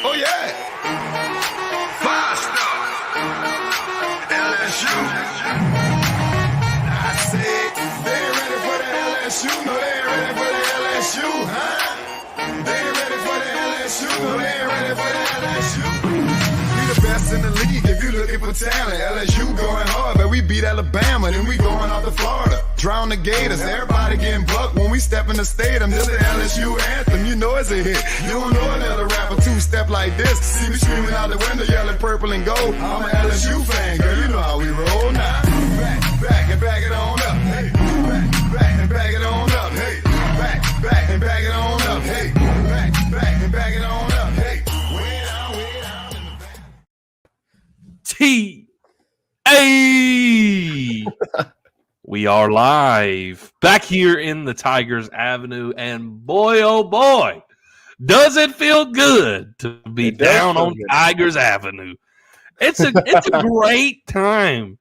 Oh, yeah. Five-star. LSU. I said, they ain't ready for the LSU. No, they ain't ready for the LSU, huh? They ain't ready for the LSU. No, they ain't ready for the LSU. We the best in the league if you looking for talent. LSU going hard, but we beat Alabama, then we going out to Florida. Drown the Gators, everybody getting bucked when we step in the stadium. This is the LSU anthem, you know it's a hit. You don't know another rapper two-step like this. See me screaming out the window, yelling purple and gold. I'm an LSU fan, girl, you know how we roll now. Back and back it on up, hey. Back and back it on up, hey. Back and back it on up, hey. Back and back it on up, hey. Way down in the back. T-A! We are live back here in the Tigers Avenue, and boy, oh boy, does it feel good to be down on Tigers Avenue. It's a great time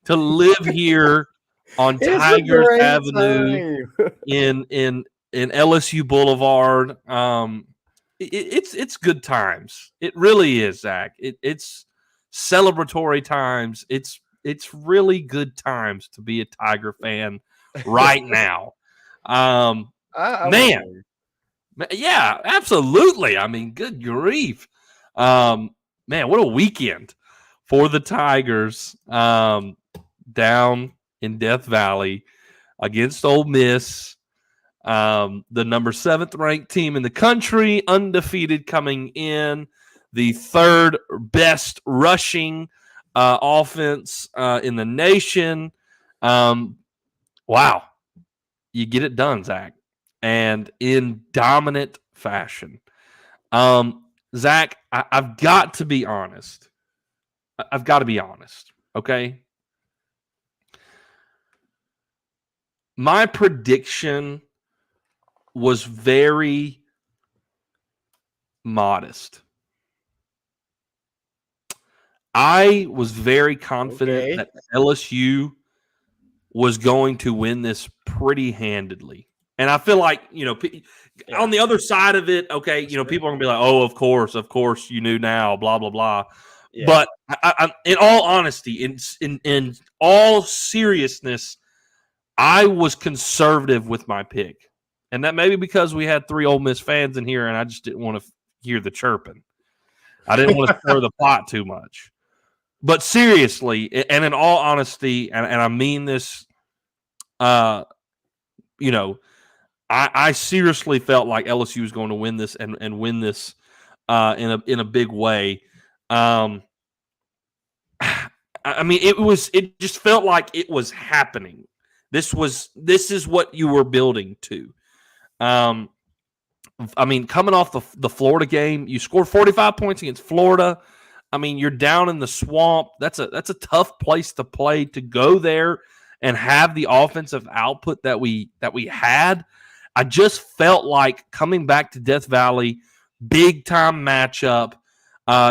to live here on Tigers Avenue in LSU Boulevard. It's good times. It really is, Zach. It's celebratory times. It's really good times to be a Tiger fan right now. Man, yeah, absolutely. I mean, good grief. Man, what a weekend for the Tigers down in Death Valley against Ole Miss, the number 7th ranked team in the country, undefeated coming in, the 3rd best rushing offense in the nation. Wow. You get it done, Zach. And in dominant fashion. Zach, I've got to be honest. Okay? My prediction was very modest. I was very confident that LSU was going to win this pretty handedly. And I feel like, on the other side of it, okay, people are going to be like, oh, of course, you knew now, blah, blah, blah. Yeah. But I, in all honesty, in all seriousness, I was conservative with my pick. And that may be because we had 3 Ole Miss fans in here, and I just didn't want to hear the chirping. I didn't want to stir the pot too much. But seriously, and in all honesty, and I mean this, I seriously felt like LSU was going to win this and win this in a big way. I mean, it just felt like it was happening. This is what you were building to. I mean, coming off the Florida game, you scored 45 points against Florida. I mean, you're down in the swamp. That's a tough place to play, to go there and have the offensive output that we had. I just felt like coming back to Death Valley, big time matchup.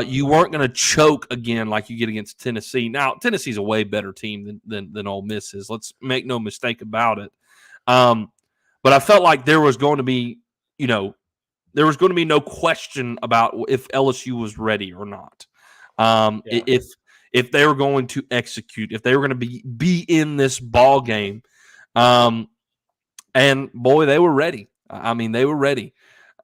You weren't going to choke again like you get against Tennessee. Now, Tennessee's a way better team than Ole Miss is. Let's make no mistake about it. But I felt like there was going to be, no question about if LSU was ready or not. If they were going to execute, if they were going to be in this ball game, and boy, they were ready. I mean, they were ready,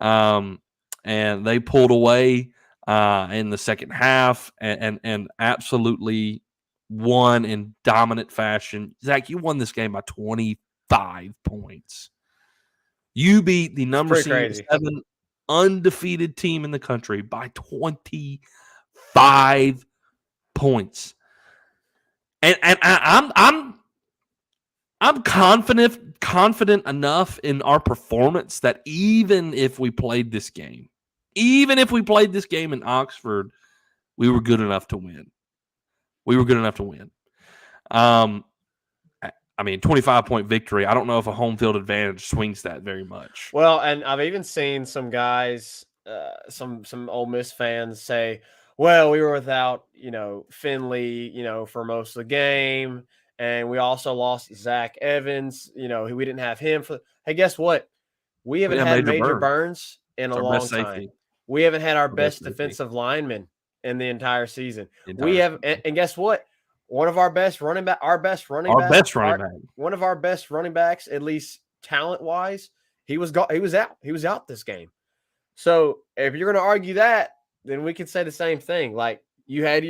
and they pulled away in the second half and absolutely won in dominant fashion. Zach, you won this game by 25 points. You beat the number 7 undefeated team in the country by 25 points. And I'm confident enough in our performance that even if we played this game in Oxford, we were good enough to win. I mean, 25-point victory. I don't know if a home field advantage swings that very much. Well, and I've even seen some guys, some Ole Miss fans say, well, we were without, Finley, for most of the game. And we also lost Zach Evans. We didn't have him for. Hey, guess what? We haven't had Major Burns in a long time. We haven't had our Well, best definitely. defensive lineman in the entire season. Entire We have, season. and guess what? One of our best running back, Our best running back. one of our best running backs, at least talent wise, he was out. He was out this game. So if you're going to argue that, then we can say the same thing. Like you had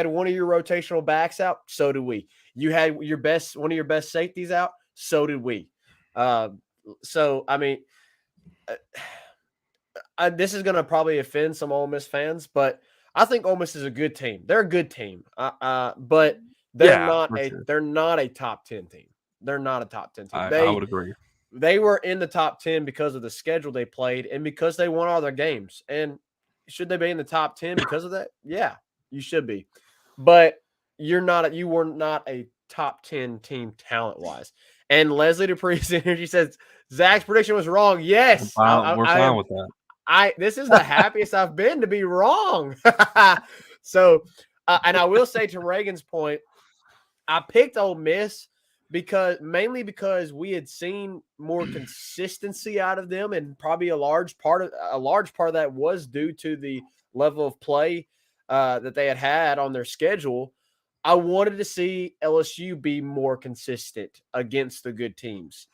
one of your rotational backs out, so did we. You had one of your best safeties out, so did we. So I mean, this is going to probably offend some Ole Miss fans, but I think Ole Miss is a good team. They're a good team, but they're not a top 10 team. They're not a top 10 team. I would agree. They were in the top 10 because of the schedule they played and because they won all their games. And should they be in the top 10 because of that? Yeah, you should be. But you were not a top 10 team talent-wise. And Leslie Dupree's energy says Zach's prediction was wrong. Yes. We're fine with that. This is the happiest I've been to be wrong. So, and I will say to Reagan's point, I picked Ole Miss mainly because we had seen more consistency out of them, and probably a large part of that was due to the level of play that they had on their schedule. I wanted to see LSU be more consistent against the good teams.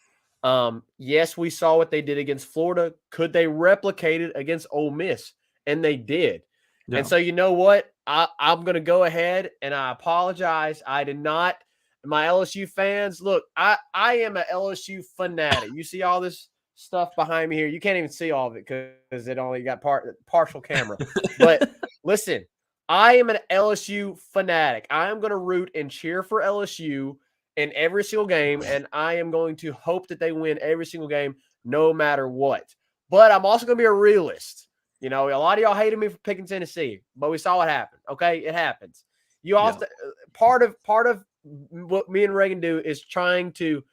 Yes, we saw what they did against Florida. Could they replicate it against Ole Miss? And they did. Yeah. And so you know what? I'm going to go ahead and I apologize. I did not. My LSU fans, look, I am an LSU fanatic. You see all this stuff behind me here. You can't even see all of it because it only got partial camera. But listen, I am an LSU fanatic. I am going to root and cheer for LSU in every single game, and I am going to hope that they win every single game no matter what. But I'm also going to be a realist. You know, a lot of y'all hated me for picking Tennessee, but we saw what happened. Okay, it happens. You also part of what me and Reagan do is trying to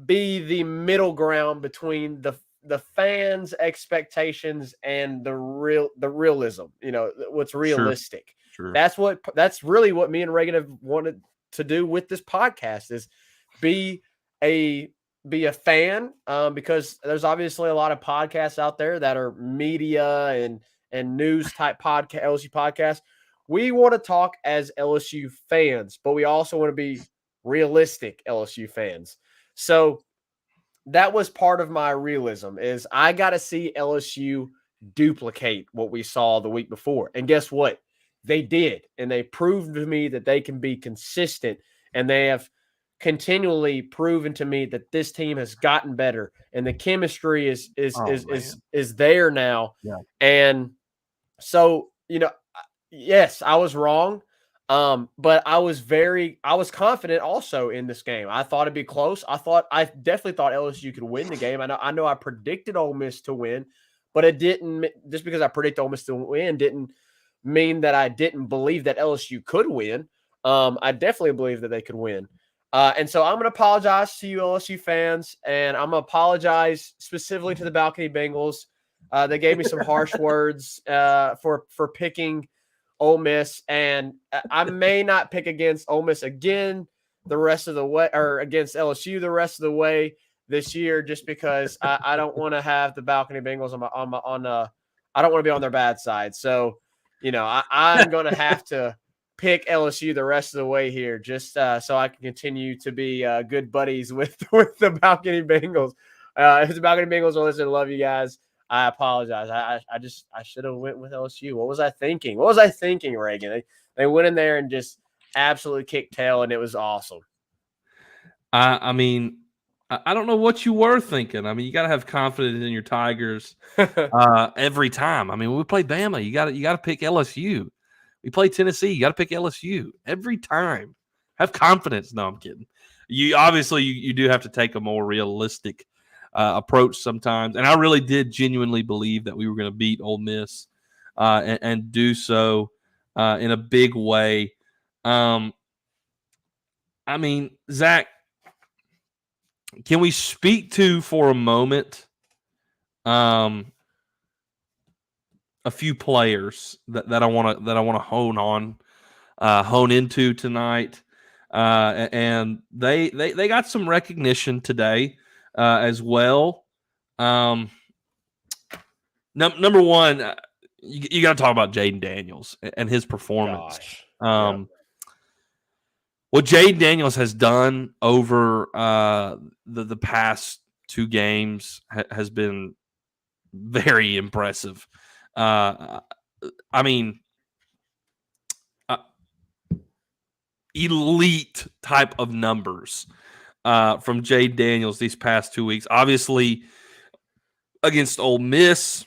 be the middle ground between the fans' expectations and the realism. You know, what's realistic. Sure. That's really what me and Reagan have wanted to do with this podcast is be a fan, because there's obviously a lot of podcasts out there that are media and news type podcast, LSU podcasts. We want to talk as LSU fans, but we also want to be realistic LSU fans. So that was part of my realism is I got to see LSU duplicate what we saw the week before. And guess what? They did. And they proved to me that they can be consistent, and they have continually proven to me that this team has gotten better and the chemistry is there now. Yeah. And so, you know, yes, I was wrong. But I was confident also in this game. I thought it'd be close. I definitely thought LSU could win the game. I know I predicted Ole Miss to win, but it didn't, just because I predicted Ole Miss to win didn't mean that I didn't believe that LSU could win. I definitely believe that they could win. And so I'm going to apologize to you LSU fans, and I'm going to apologize specifically to the Balcony Bengals. They gave me some harsh words for picking Ole Miss, and I may not pick against Ole Miss again the rest of the way, or against LSU the rest of the way this year, just because I don't want to have the Balcony Bengals I don't want to be on their bad side. So, you know, I'm going to have to pick LSU the rest of the way here, just so I can continue to be good buddies with the Balcony Bengals. If the Balcony Bengals are listening, I love you guys. I apologize. I should have went with LSU. What was I thinking? Reagan? They went in there and just absolutely kicked tail, and it was awesome. I mean, I don't know what you were thinking. I mean, you got to have confidence in your Tigers every time. I mean, when we play Bama, you got to pick LSU. We play Tennessee, you got to pick LSU every time. Have confidence. No, I'm kidding. You obviously you do have to take a more realistic approach sometimes, and I really did genuinely believe that we were going to beat Ole Miss and do so in a big way. I mean, Zach, can we speak to for a moment a few players that I want to hone into tonight, and they got some recognition today as well. Number one, you got to talk about Jaden Daniels and his performance. Gosh. What Jaden Daniels has done over the past two games has been very impressive. I mean, elite type of numbers from Jaden Daniels these past 2 weeks. Obviously, against Ole Miss,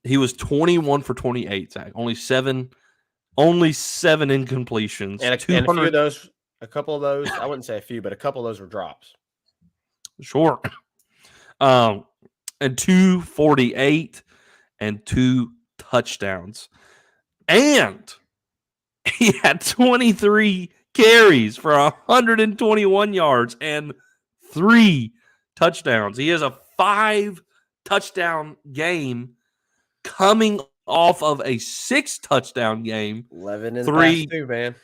he was 21 for 28, Zach. Only seven incompletions. And a few of those, a couple of those, I wouldn't say a few, but a couple of those were drops. Sure. And 248 and 2 touchdowns. And he had 23 carries for 121 yards and 3 touchdowns. He has a 5-touchdown game coming off of a 6-touchdown game. 11 in the past 2, man.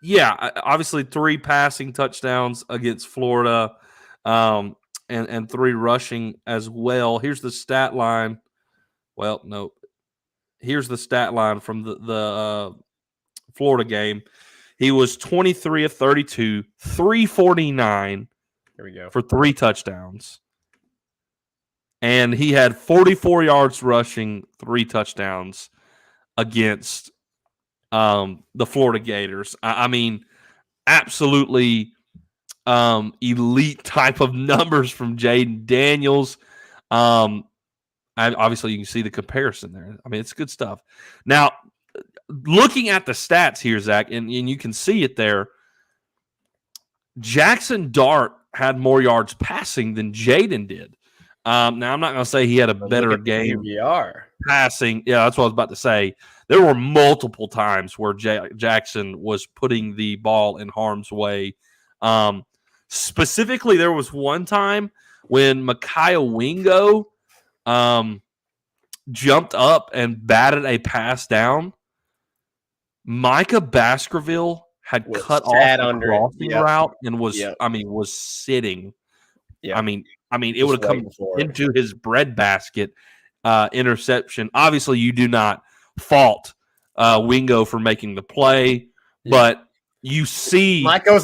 Yeah, obviously 3 passing touchdowns against Florida, and 3 rushing as well. Here's the stat line. Well, no. Here's the stat line from the Florida game. He was 23 of 32, 349. Here we go. For 3 touchdowns. And he had 44 yards rushing, 3 touchdowns against the Florida Gators. I mean, absolutely elite type of numbers from Jaden Daniels. Obviously, you can see the comparison there. I mean, it's good stuff. Now, looking at the stats here, Zach, and you can see it there, Jackson Dart had more yards passing than Jaden did. Now, I'm not going to say he had a better game passing. Yeah, that's what I was about to say. There were multiple times where Jackson was putting the ball in harm's way. Specifically, there was one time when Micaiah Wingo jumped up and batted a pass down. Micah Baskerville had cut off the crossing route and was sitting. Yep. I mean, it would have come into his breadbasket interception. Obviously, you do not fault Wingo for making the play, but you see, Micah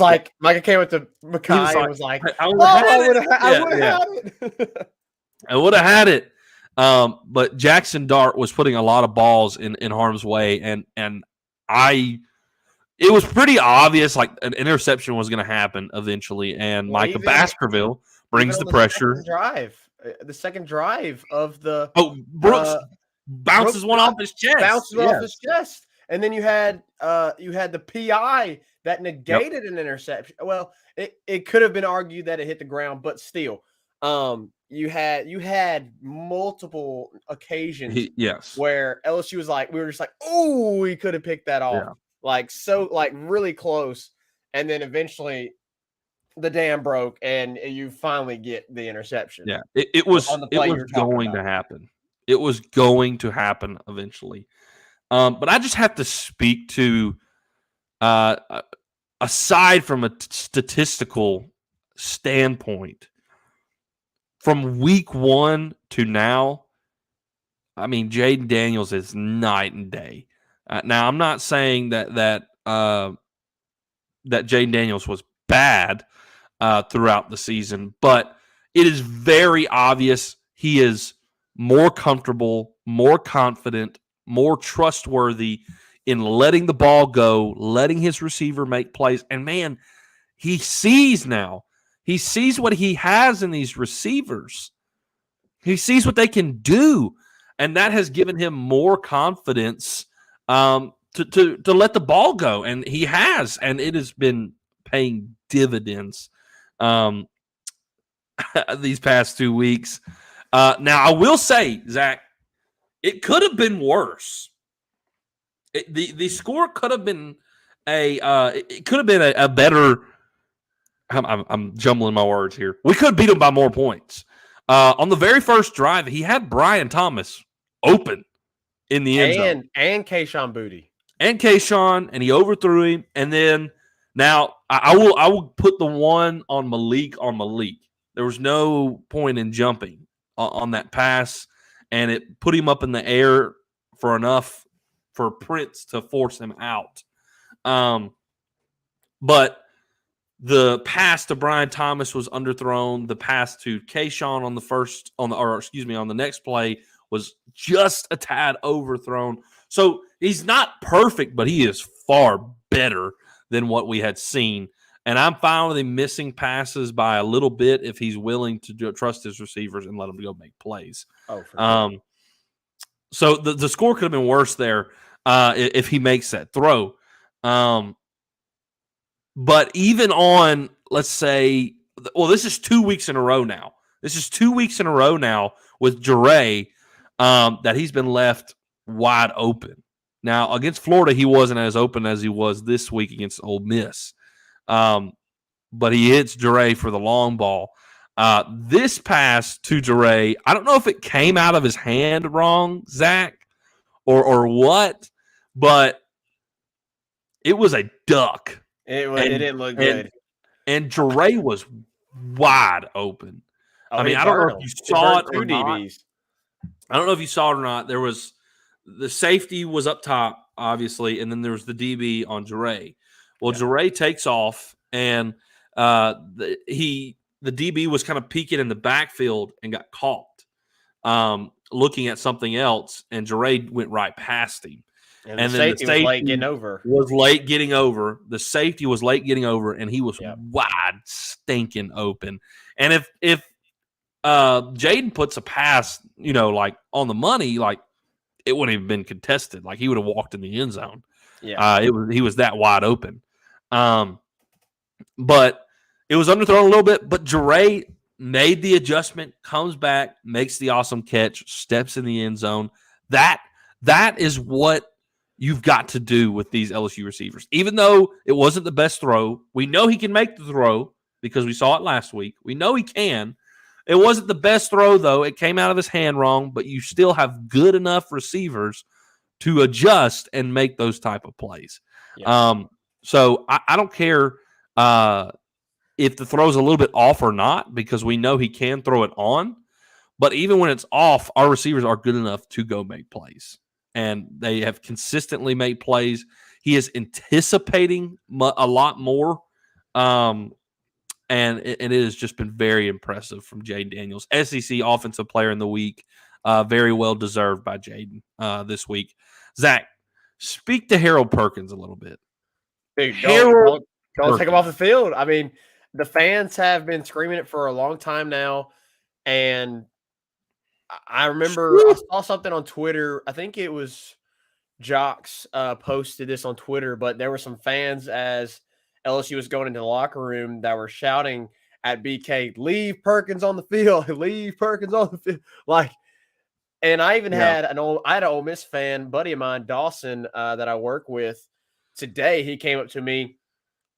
came with the Micaiah and was like, I would have had it. I would have had it. But Jackson Dart was putting a lot of balls in harm's way, and it was pretty obvious like an interception was going to happen eventually, and Micah Baskerville brings the pressure. The second drive of the Brooks bounces one off his chest. Off his chest. And then you had the PI that negated an interception. Well, it could have been argued that it hit the ground, but still, you had multiple occasions where LSU was like, we were just like, oh, we could have picked that off. Yeah. Really close. And then eventually the dam broke and you finally get the interception. Yeah. It was going to happen. It was going to happen eventually. But I just have to speak to, aside from a statistical standpoint, from week 1 to now, I mean, Jaden Daniels is night and day. Now, I'm not saying that Jaden Daniels was bad throughout the season, but it is very obvious he is more comfortable, more confident, more trustworthy in letting the ball go, letting his receiver make plays. And, man, he sees now. He sees what he has in these receivers. He sees what they can do, and that has given him more confidence to let the ball go, and he has, and it has been paying dividends these past 2 weeks. Now, I will say, Zach, it could have been worse. The score could have been it could have been a better. I'm jumbling my words here. We could beat him by more points. On the very first drive, he had Brian Thomas open in the end zone. And Kayshawn Booty. And Kayshawn, and he overthrew him. And then now I will put the one on Malik. There was no point in jumping on that pass. and it put him up in the air for enough for Prince to force him out. But the pass to Brian Thomas was underthrown. The pass to Kayshawn on the next play was just a tad overthrown. So he's not perfect, but he is far better than what we had seen. And I'm fine with him missing passes by a little bit if he's willing to trust his receivers and let them go make plays. Oh, for sure. So the score could have been worse there if he makes that throw. But even on, let's say, well, this is 2 weeks in a row now. This is 2 weeks in a row now with Jure that he's been left wide open. Now, against Florida, he wasn't as open as he was this week against Ole Miss. But he hits Jure for the long ball. This pass to Jure, I don't know if it came out of his hand wrong, Zach, or what, but it was a duck. It didn't look good. And Jure was wide open. Oh, I mean, I don't know if you saw it or not. DBs. I don't know if you saw it or not. There was the safety was up top, obviously, and then there was the DB on Jure. Well, Jure takes off, and the DB was kind of peeking in the backfield and got caught looking at something else, and Jure went right past him. And the safety was late getting over. The safety was late getting over, and he was wide stinking open. And if Jaden puts a pass, like on the money, like it wouldn't have been contested. Like he would have walked in the end zone. Yeah, he was that wide open. But it was underthrown a little bit. But Jure made the adjustment, comes back, makes the awesome catch, steps in the end zone. That is what you've got to do with these LSU receivers. Even though it wasn't the best throw, we know he can make the throw because we saw it last week. We know he can. It wasn't the best throw, though. It came out of his hand wrong, but you still have good enough receivers to adjust and make those type of plays. Yeah. So I don't care if the throw's a little bit off or not, because we know he can throw it on. But even when it's off, our receivers are good enough to go make plays. And they have consistently made plays. He is anticipating a lot more. And it has just been very impressive from Jaden Daniels. SEC Offensive Player in the Week. Very well deserved by Jaden this week. Zach, speak to Harold Perkins a little bit. Dude, don't take him off the field. I mean, the fans have been screaming it for a long time now. And I remember I saw something on Twitter. I think it was Jocks posted this on Twitter, but there were some fans as LSU was going into the locker room that were shouting at BK, "Leave Perkins on the field, leave Perkins on the field." And I even had an Ole Miss fan buddy of mine, Dawson, that I work with today. He came up to me,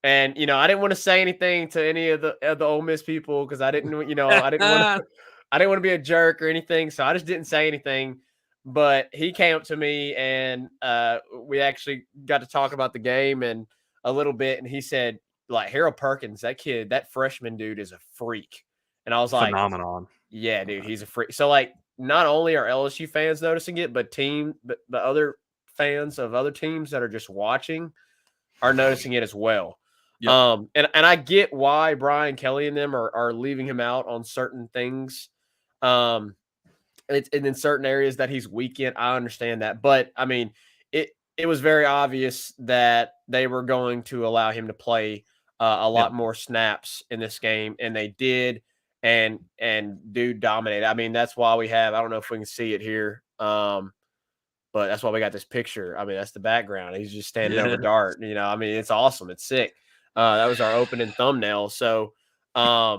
and I didn't want to say anything to any of the Ole Miss people because I didn't want to be a jerk or anything, so I just didn't say anything. But he came up to me, and we actually got to talk about the game and a little bit, and he said, like, Harold Perkins, that freshman dude is a freak. And I was like, phenomenon. Yeah, dude, he's a freak. So, like, not only are LSU fans noticing it, but the other fans of other teams that are just watching are noticing it as well. Yep. And I get why Brian Kelly and them are leaving him out on certain things. And in certain areas that he's weak in. I understand that. But, I mean, it was very obvious that they were going to allow him to play a lot more snaps in this game, and they did. And dude dominated. I mean, that's why we have, I don't know if we can see it here, but that's why we got this picture. I mean, that's the background. He's just standing over Dart. I mean, it's awesome. It's sick. That was our opening thumbnail. So, I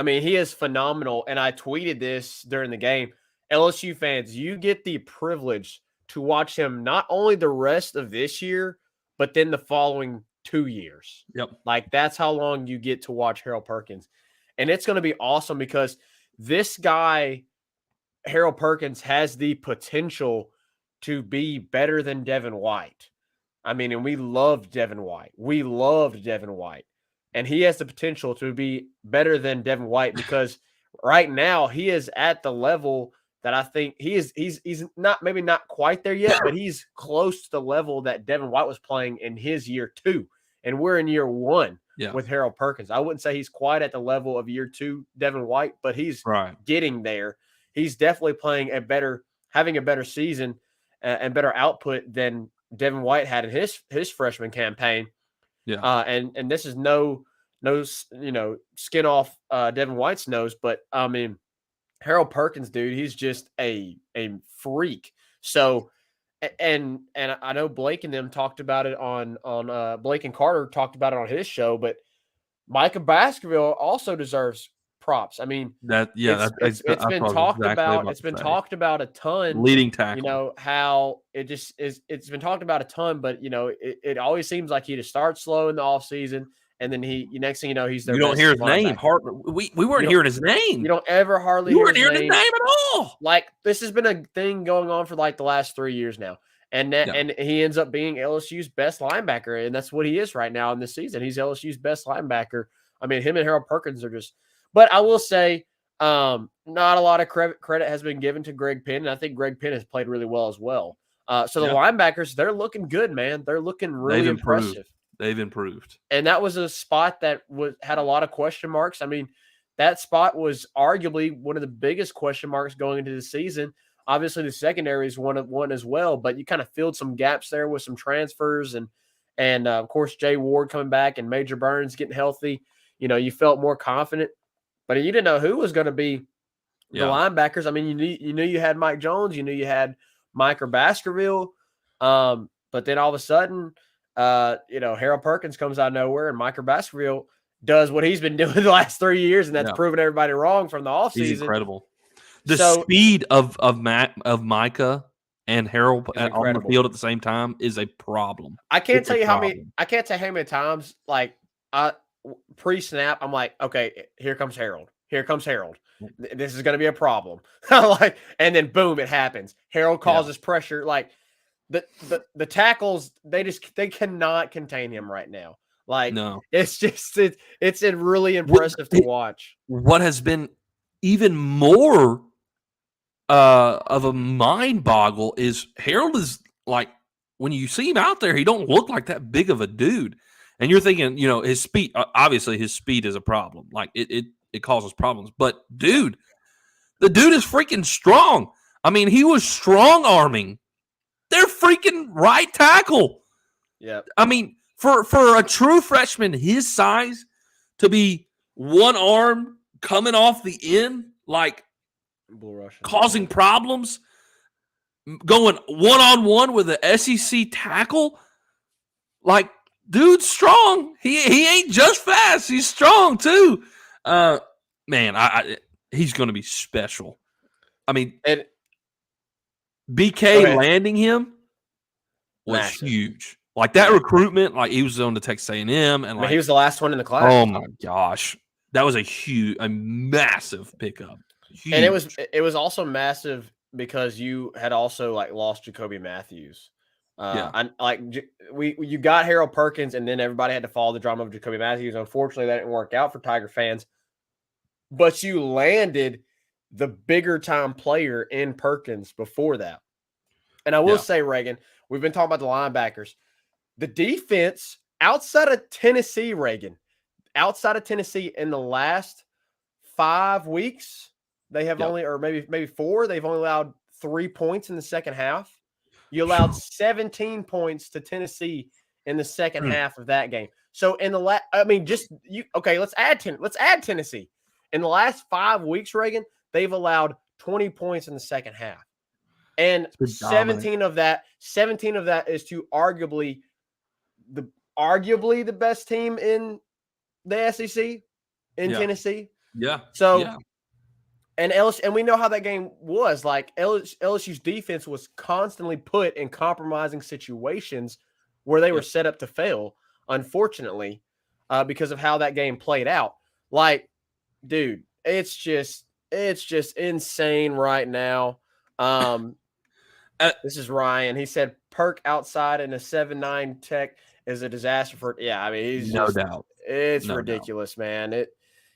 mean, he is phenomenal. And I tweeted this during the game. LSU fans, you get the privilege to watch him not only the rest of this year, but then the following 2 years. Yep. Like, that's how long you get to watch Harold Perkins. And it's going to be awesome because this guy, Harold Perkins, has the potential to be better than Devin White. I mean, and we loved Devin White. And he has the potential to be better than Devin White because right now he is at the level that I think he's not, maybe not quite there yet, but he's close to the level that Devin White was playing in his year 2. And we're in year 1 with Harold Perkins. I wouldn't say he's quite at the level of year 2 Devin White, but he's getting there. He's definitely playing having a better season and better output than Devin White had in his freshman campaign. Yeah. And this is no skin off Devin White's nose, but I mean, Harold Perkins, dude, he's just a freak. So, and I know Blake and them talked about it on Blake and Carter talked about it on his show, but Micah Baskerville also deserves props. I mean, it's been talked about. It's been talked about a ton. Leading tackle. You know how it just is. It's been talked about a ton, but you know it always seems like he just starts slow in the offseason. And then next thing you know, he's there. You don't hear his name. We weren't hearing his name. You don't ever hardly hear his name at all. Like, this has been a thing going on for like the last 3 years now. And and he ends up being LSU's best linebacker. And that's what he is right now in this season. He's LSU's best linebacker. I mean, him and Harold Perkins are just, but I will say, not a lot of credit has been given to Greg Penn. And I think Greg Penn has played really well as well. So the linebackers, they're looking good, man. They're looking really impressive. They've improved. And that was a spot that had a lot of question marks. I mean, that spot was arguably one of the biggest question marks going into the season. Obviously, the secondary is one as well, but you kind of filled some gaps there with some transfers and of course, Jay Ward coming back and Major Burns getting healthy. You know, you felt more confident, but you didn't know who was going to be the linebackers. I mean, you knew you had Mike Jones, you knew you had Micah Baskerville, but then all of a sudden, Harold Perkins comes out of nowhere and Micah Baskerville does what he's been doing the last 3 years, and that's proven everybody wrong from the offseason. He's incredible. The speed of Micah and Harold on the field at the same time is a problem. I can't tell you how many times, like, pre-snap, I'm like, okay, here comes Harold. Here comes Harold. This is going to be a problem. And then boom, it happens. Harold causes pressure. Like, the tackles, they cannot contain him right now. Like, no, it's just it's really impressive to watch. What has been even more of a mind boggle is Harold is like, when you see him out there, he don't look like that big of a dude, and you're thinking, his speed. Obviously, his speed is a problem. Like it causes problems. But dude, the dude is freaking strong. I mean, he was strong arming their freaking right tackle. Yeah. I mean, for a true freshman his size to be one arm coming off the end, like causing problems, going one-on-one with an SEC tackle, like, dude's strong. He ain't just fast. He's strong too. Man, he's going to be special. I mean, BK landing him was huge. Like, that recruitment, like, he was on the Texas A&M, and like, he was the last one in the class. Oh my gosh, that was a massive pickup. Huge. And it was also massive because you had also like lost Jacoby Matthews. You got Harold Perkins, and then everybody had to follow the drama of Jacoby Matthews. Unfortunately, that didn't work out for Tiger fans. But you landed the bigger time player in Perkins before that. And I will say, Reagan, we've been talking about the linebackers. The defense outside of Tennessee, Reagan, in the last 5 weeks, they have only, or maybe 4, they've only allowed 3 points in the second half. You allowed 17 points to Tennessee in the second half of that game. So in the let's add Tennessee. In the last 5 weeks, Reagan, they've allowed 20 points in the second half. And 17 of that is to arguably the best team in the SEC in Tennessee. Yeah. So and we know how that game was. Like, LSU's defense was constantly put in compromising situations where they were set up to fail, unfortunately, because of how that game played out. Like, dude, it's just insane right now. This is Ryan. He said Perk outside in a 7.9 tech is a disaster for. Yeah, I mean, he's no doubt. It's ridiculous, man.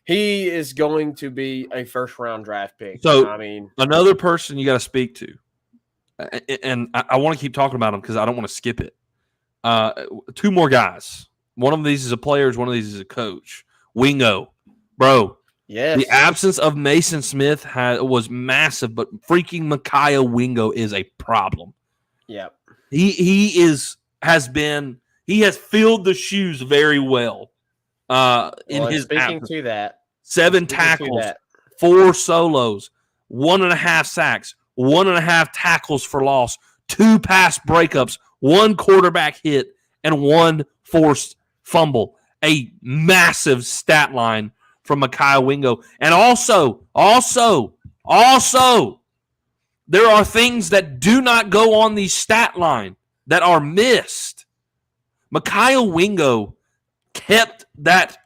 He is going to be a first-round draft pick. So, I mean, another person you got to speak to, and I want to keep talking about him because I don't want to skip it. Two more guys. One of these is a player, one of these is a coach. Wingo, bro. yes. The absence of Mason Smith was massive, but freaking Micaiah Wingo is a problem. Yep. He has filled the shoes very well. In his speaking absence. to that, 7 tackles, 4 solos, 1.5 sacks, 1.5 tackles for loss, 2 pass breakups, 1 quarterback hit, and 1 forced fumble. A massive stat line from Micaiah Wingo. And also, there are things that do not go on the stat line that are missed. Micaiah Wingo kept that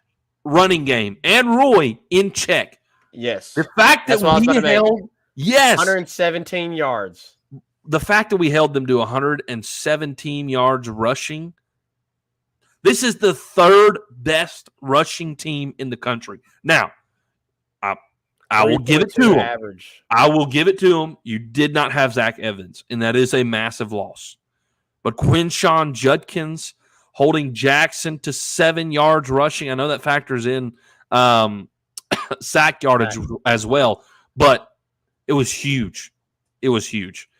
running game and Roy in check. Yes. The fact that we held 117 yards. The fact that we held them to 117 yards rushing. This is the 3rd best rushing team in the country. Now, I will give it to them. Average. I will give it to them. You did not have Zach Evans, and that is a massive loss. But Quinshawn Judkins holding Jackson to 7 yards rushing. I know that factors in sack yardage as well, but it was huge. It was huge.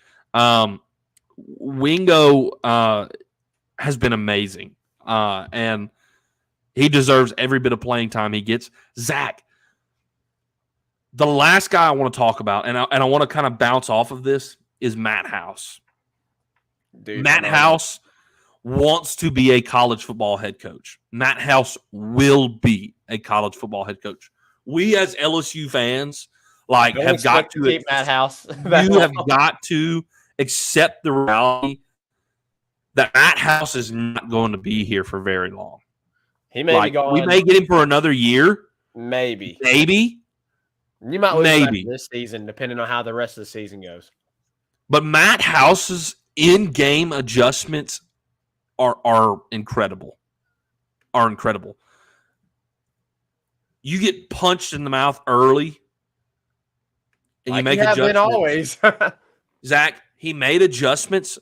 Wingo has been amazing, and he deserves every bit of playing time he gets. Zach, the last guy I want to talk about, and I want to kind of bounce off of this, is Matt House. Dude, Matt House wants to be a college football head coach. Matt House will be a college football head coach. We as LSU fans have got to keep Matt House. You have got to accept the reality that Matt House is not going to be here for very long. He may be gone. We may get him for another year. Maybe. You might lose him this season, depending on how the rest of the season goes. But Matt House's in-game adjustments are incredible. You get punched in the mouth early, and you make adjustments. Always. Zach, he made adjustments.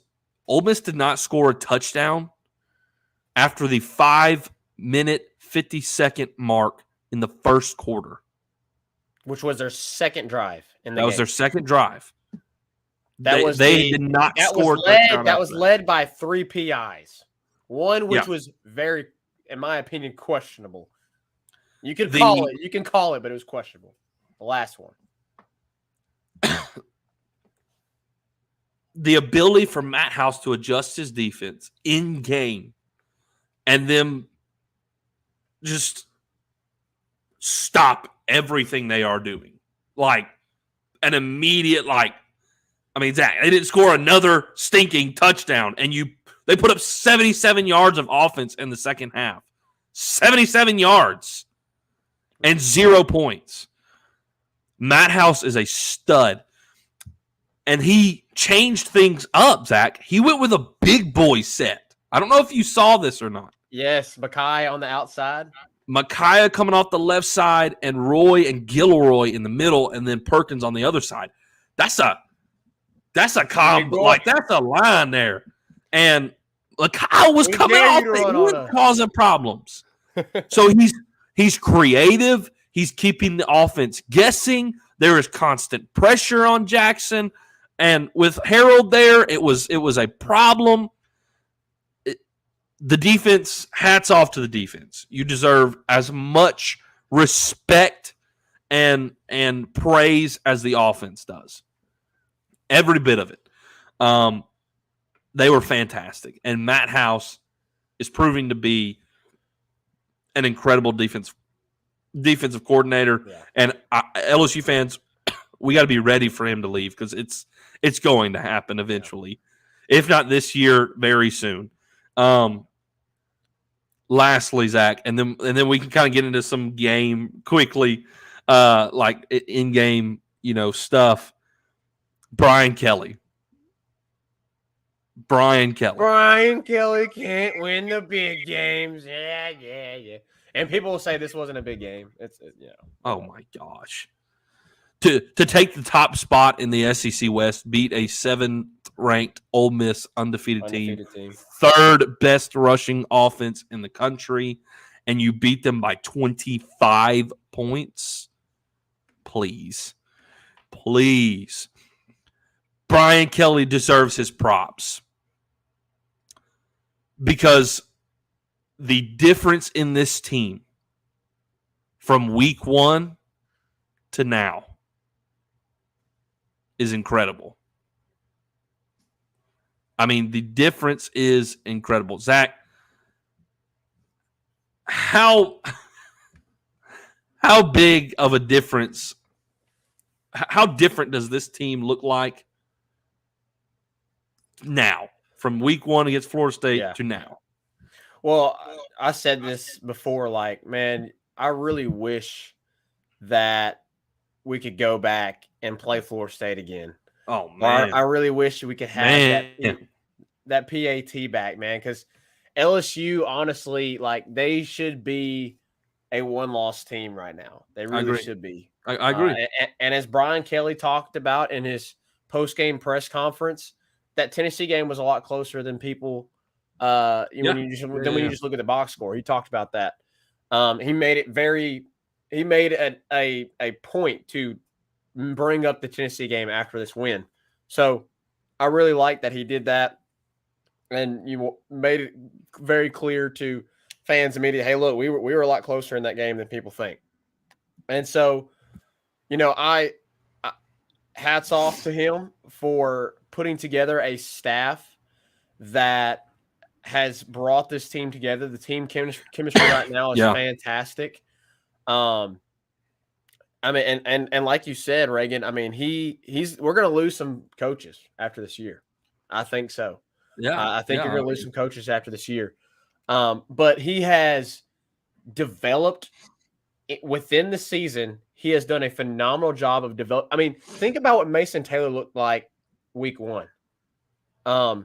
Ole Miss did not score a touchdown after the 5-minute, 50-second mark in the first quarter. Which was their second drive in the game. That was their second drive. They did not score. That was led by 3 PIs. One which was very, in my opinion, questionable. You can call it, but it was questionable. The last one. The ability for Matt House to adjust his defense in game and then just stop everything they are doing. Like an immediate, Zach, they didn't score another stinking touchdown, and they put up 77 yards of offense in the second half. 77 yards and 0 points. Matt House is a stud. And he changed things up, Zach. He went with a big boy set. I don't know if you saw this or not. Yes, Micaiah on the outside. Micaiah coming off the left side, and Roy and Gilroy in the middle, and then Perkins on the other side. That's a combo. That's a line there. And Micaiah was coming off it. He was causing problems. So he's creative. He's keeping the offense guessing. There is constant pressure on Jackson. And with Harold there, it was a problem. The defense, hats off to the defense. You deserve as much respect and praise as the offense does. Every bit of it. They were fantastic. And Matt House is proving to be an incredible defensive coordinator. Yeah. And LSU fans, we got to be ready for him to leave because it's going to happen eventually. Yeah. If not this year, very soon. Lastly, Zach, and then we can kind of get into some game quickly, like in-game, stuff. Brian Kelly can't win the big games. Yeah. And people will say this wasn't a big game. It's Oh my gosh. To take the top spot in the SEC West, beat a 7th-ranked Ole Miss undefeated team, third best rushing offense in the country, and you beat them by 25 points. Please. Brian Kelly deserves his props because the difference in this team from week 1 to now is incredible. I mean, the difference is incredible. Zach, how big of a difference, how different does this team look like now from week 1 against Florida State to now? Well, I said this before, like, man, I really wish that we could go back and play Florida State again. Oh, man. I really wish we could have that PAT back, man, because LSU, honestly, like, they should be a one-loss team right now. They really should be. I agree. And as Brian Kelly talked about in his post-game press conference, that Tennessee game was a lot closer than people when you just look at the box score. He talked about that. He made it he made a point to bring up the Tennessee game after this win. So I really like that he did that. And you made it very clear to fans immediately, hey, look, we were a lot closer in that game than people think. And so, I hats off to him for putting together a staff that has brought this team together. The team chemistry right now is fantastic. I mean, and like you said, Reagan, I mean, we're going to lose some coaches after this year. I think so. Yeah. I think you're going to lose some coaches after this year. But he has developed within the season. He has done a phenomenal job of develop. I mean, think about what Mason Taylor looked like week 1. And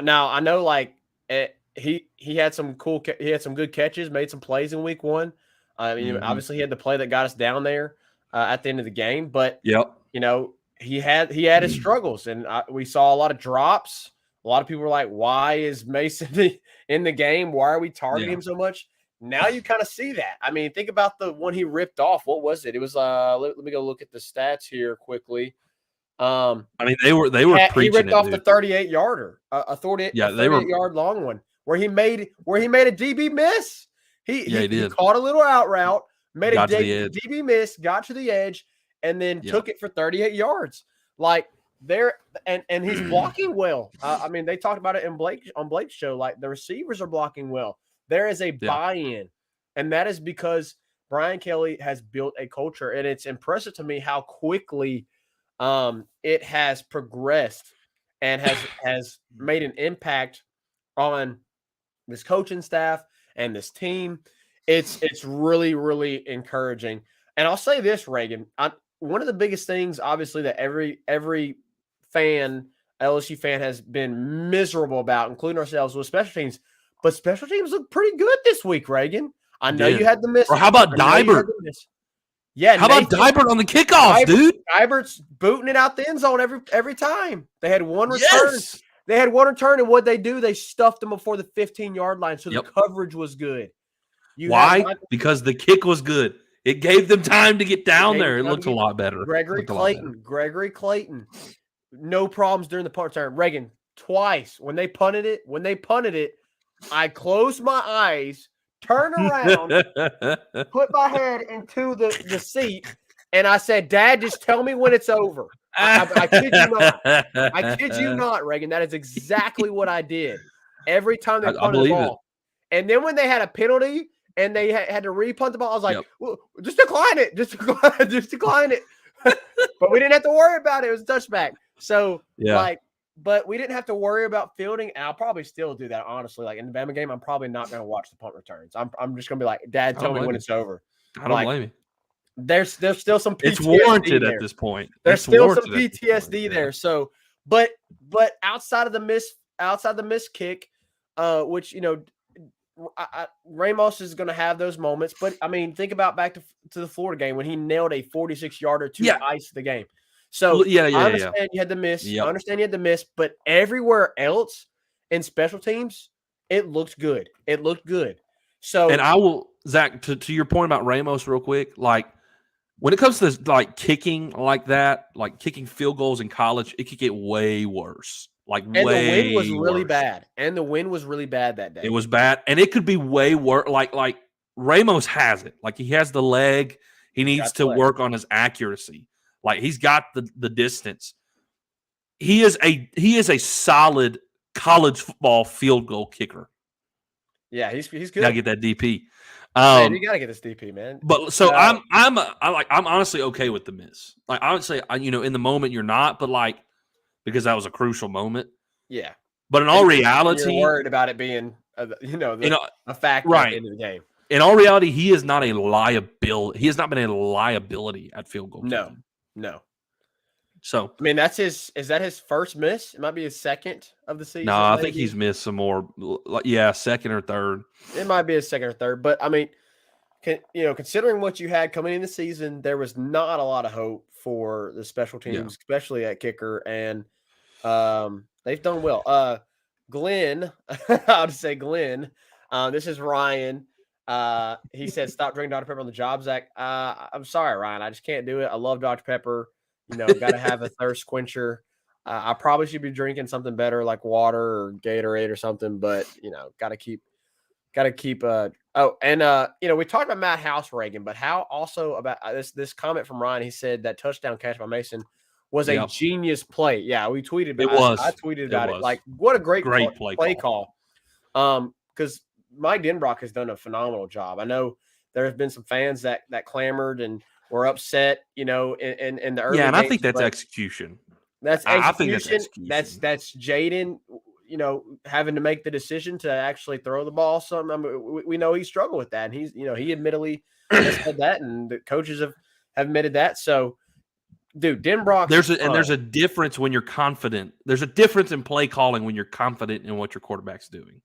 now I know, like, he had some good catches, made some plays in week 1. I mean, obviously he had the play that got us down there at the end of the game, but he had his struggles, and we saw a lot of drops. A lot of people were like, "Why is Mason in the game? Why are we targeting him so much?" Now you kind of see that. I mean, think about the one he ripped off. What was it? It was let me go look at the stats here quickly. I mean, they were preaching. He ripped off the 38-yarder, a 38-yard long one where he made a DB miss. He caught a little out route, made a DB miss, got to the edge, and then took it for 38 yards. Like, there, and he's blocking well. I mean, they talked about it on Blake's show. Like, the receivers are blocking well. There is a buy-in, and that is because Brian Kelly has built a culture, and it's impressive to me how quickly it has progressed and has made an impact on this coaching staff and this team. It's really, really encouraging. And I'll say this, Reagan, one of the biggest things, obviously, that every fan, LSU fan, has been miserable about, including ourselves, was special teams. But special teams look pretty good this week, Reagan. I know you had the miss. Or how about Dybert? Yeah, how about Dybert on the kickoff, dude? Dybert's booting it out the end zone every time. They had one return. Yes. They had one return, and what they do, they stuffed them before the 15-yard line, so the coverage was good. Why? Because the kick was good. It gave them time to get down there. It looked a lot better. Gregory Clayton, no problems during the punt return. Reagan, twice when they punted it, I closed my eyes, turned around, put my head into the seat, and I said, "Dad, just tell me when it's over." I kid you not. I kid you not, Reagan. That is exactly what I did every time they punted the ball. And then when they had a penalty and they had to re-punt the ball, I was like, well, just decline it. Just decline it. But we didn't have to worry about it. It was a touchback. So, but we didn't have to worry about fielding. And I'll probably still do that, honestly. Like in the Bama game, I'm probably not going to watch the punt returns. I'm just going to be like, Dad, tell me when it's over. I don't blame you. There's still some PTSD. It's warranted there. At this point. There's still some PTSD there. So, but outside of the miss kick, which Ramos is going to have those moments, but I mean, think about back to the Florida game when he nailed a 46-yarder to ice the game. So I understand you had to miss. Yep. I understand you had to miss, but everywhere else in special teams, it looked good. It looked good. So, and I will, Zach, to your point about Ramos real quick, like when it comes to like kicking like that, like kicking field goals in college, it could get way worse. Like and way the wind was really worse. bad. And the wind was really bad that day. It was bad. And it could be way worse. Like Ramos has it. Like he has the leg. He needs to work on his accuracy. Like he's got the distance. He is a solid college football field goal kicker. Yeah, he's good. Gotta get that DP. Man, you gotta get this DP, man. But so I'm honestly okay with the miss. Like I would say, in the moment you're not, but like because that was a crucial moment. Yeah. But in all reality, you're worried about it being a factor right. at the end of the game. In all reality, he is not a liability. He has not been a liability at field goal. No. So I mean, is that his first miss? It might be his second of the season. No, I think he's missed some more. Yeah, second or third. It might be his second or third, but I mean, considering what you had coming in the season, there was not a lot of hope for the special teams, especially at kicker, and they've done well. Glenn, I'll just say Glenn. This is Ryan. He said, "Stop drinking Dr. Pepper on the job, Zach." I'm sorry, Ryan. I just can't do it. I love Dr. Pepper. Got to have a thirst quencher. I probably should be drinking something better like water or Gatorade or something, but got to keep. We talked about Matt House, Reagan, but how also about this comment from Ryan? He said that touchdown catch by Mason was a genius play. Yeah, we tweeted about it. I tweeted about it. Like, what a great play call. Because Mike Denbrock has done a phenomenal job. I know there have been some fans that clamored and were upset, in the early and games, I think that's execution. That's execution. I think that's execution. That's Jaden, having to make the decision to actually throw the ball. We know he struggled with that, and he's, he admittedly said that, and the coaches have admitted that. So, dude, Denbrock. There's a difference when you're confident. There's a difference in play calling when you're confident in what your quarterback's doing.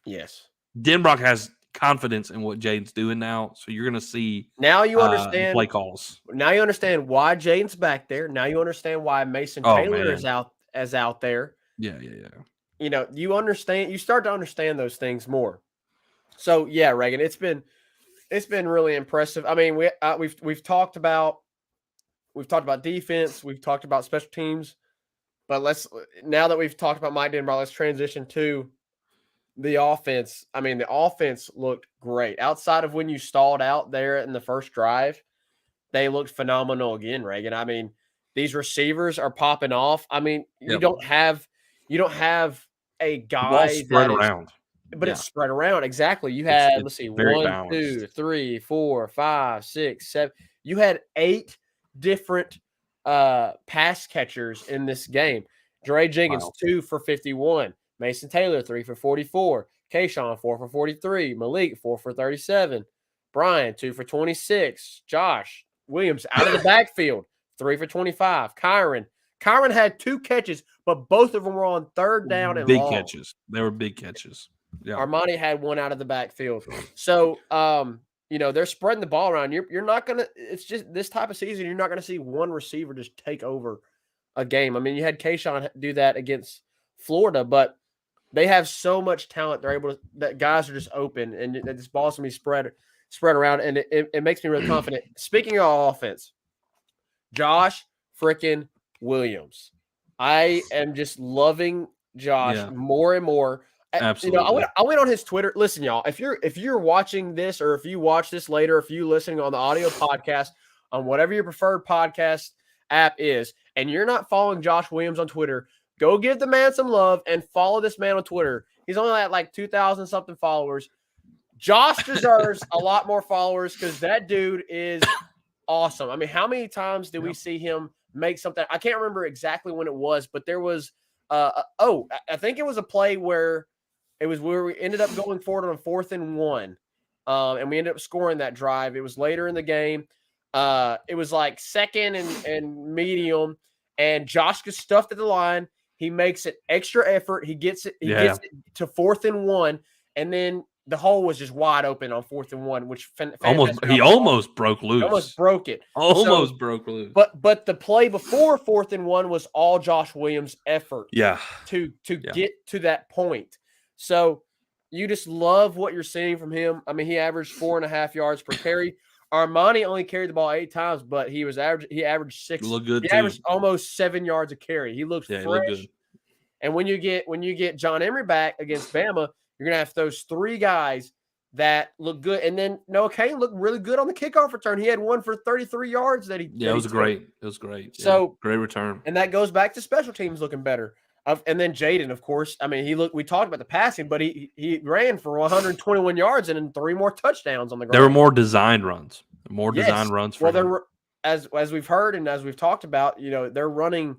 Yes, Denbrock has confidence in what Jaden's doing now, so you're going to see now you understand play calls. Now you understand why Jaden's back there. Now you understand why Mason Taylor is out there. Yeah. You understand. You start to understand those things more. So yeah, Reagan, it's been really impressive. I mean, we've talked about defense, we've talked about special teams, but now that we've talked about Mike Denbrock, let's transition to the offense. I mean, the offense looked great. Outside of when you stalled out there in the first drive, they looked phenomenal again, Reagan. I mean, these receivers are popping off. I mean, you don't have a guy spread around. But it's spread around. Exactly. You had, let's see, 1, 2, 3, 4, 5, 6, 7. You had 8 different pass catchers in this game. Dre Jenkins, 2 for 51. Mason Taylor, 3 for 44. Kayshawn, 4 for 43. Malik, 4 for 37. Brian, 2 for 26. Josh Williams out of the backfield, 3 for 25. Kyron had 2 catches, but both of them were on third down and long. Big catches. They were big catches. Yeah. Armani had 1 out of the backfield. So, they're spreading the ball around. You're not going to – it's just this type of season, you're not going to see one receiver just take over a game. I mean, you had Kayshawn do that against Florida, but they have so much talent. They're able to – that guys are just open, and this ball's going to be spread around, and it makes me really confident. Speaking of offense, Josh freaking Williams. I am just loving Josh more and more. Absolutely. I went on his Twitter. Listen, y'all, if you're watching this, or if you watch this later, if you listening on the audio podcast on whatever your preferred podcast app is, and you're not following Josh Williams on Twitter, go give the man some love and follow this man on Twitter. He's only at like 2,000 something followers. Josh deserves a lot more followers because that dude is awesome. I mean, how many times did we see him make something? I can't remember exactly when it was, but there was I think it was a play where we ended up going forward on 4th and 1. And we ended up scoring that drive. It was later in the game. It was like 2nd and medium, and Josh gets stuffed at the line. He makes an extra effort. He gets it to 4th and 1, and then the hole was just wide open on 4th and 1, which he almost broke loose. Almost broke it. Almost broke loose. But the play before 4th and 1 was all Josh Williams' effort. Yeah. To get to that point. So you just love what you're seeing from him. I mean, he averaged 4.5 yards per carry. Armani only carried the ball 8 times, but he averaged 6. Look good. He averaged almost 7 yards a carry. He looked fresh. He looked good. And when you get John Emery back against Bama, you're gonna have those 3 guys that look good. And then Noah Cain looked really good on the kickoff return. He had one for 33 yards that he. Yeah, it was great. It was great. So great return. And that goes back to special teams looking better. And then Jaden, of course. I mean, we talked about the passing, but he ran for 121 yards and then 3 more touchdowns on the ground. There were more designed runs. Designed runs for him. There were, as we've heard and as we've talked about, they're running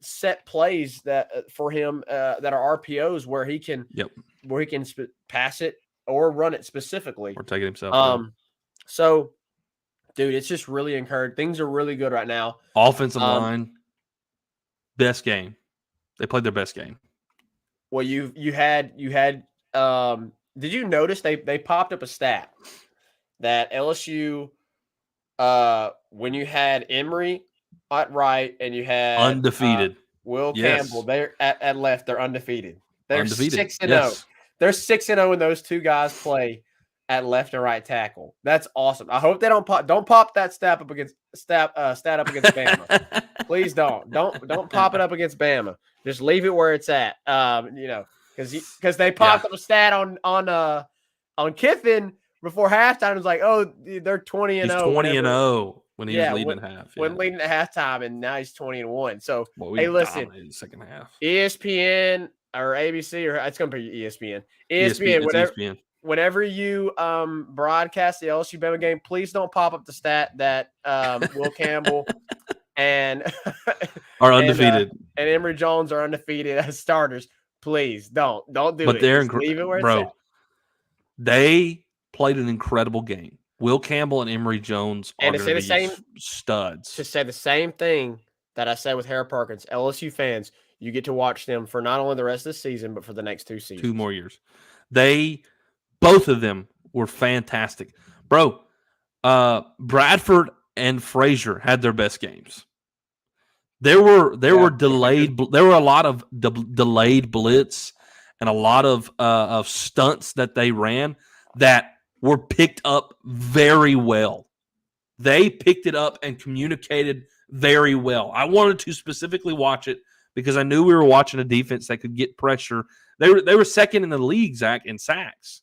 set plays that for him that are RPOs where he can pass it or run it specifically or take it himself. So, dude, it's just really encouraged. Things are really good right now. Offensive line, best game. They played their best game. Well, you had. Did you notice they popped up a stat that LSU, when you had Emery at right and you had undefeated Will Campbell, they're at left, they're undefeated. They're undefeated. 6-0. Yes. They're 6-0 when those 2 guys play at left and right tackle. That's awesome. I hope they don't pop that stat up against Bama. Please don't pop it up against Bama. Just leave it where it's at. Because they popped up a stat on Kiffin before halftime. It was like, oh, they're 20-0. He's 20-0 when he was leading at half. When leading at halftime, and now he's 20-1. So hey, listen, the second half. ESPN or ABC or it's going to be ESPN. ESPN. Whenever you broadcast the LSU Bama game, please don't pop up the stat that Will Campbell and are undefeated and Emory Jones are undefeated as starters. Please don't do but it. They're leave it where it's bro. at. They played an incredible game. Will Campbell and Emory Jones are going to be studs. To say the same thing that I said with Harry Perkins, LSU fans, you get to watch them for not only the rest of the season, but for the next 2 seasons. 2 more years. Both of them were fantastic. Bro, Bradford and Frazier had their best games. There were delayed. There were a lot of delayed blitz and a lot of stunts that they ran that were picked up very well. They picked it up and communicated very well. I wanted to specifically watch it because I knew we were watching a defense that could get pressure. They were second in the league, Zach, in sacks.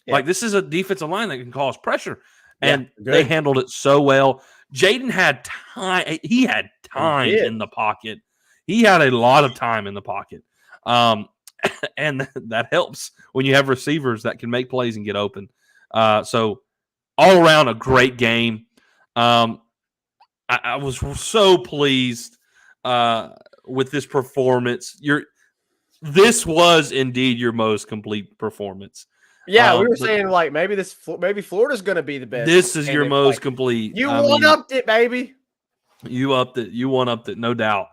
Yeah. Like, this is a defensive line that can cause pressure. And they handled it so well. Jaden had time. He had time in the pocket. He had a lot of time in the pocket. And that helps when you have receivers that can make plays and get open. So all around a great game. I was so pleased with this performance. This was indeed your most complete performance. Yeah, we were saying like maybe Florida's going to be the best. This is your most complete. You one-upped it, baby. You upped it. You one-upped it, no doubt.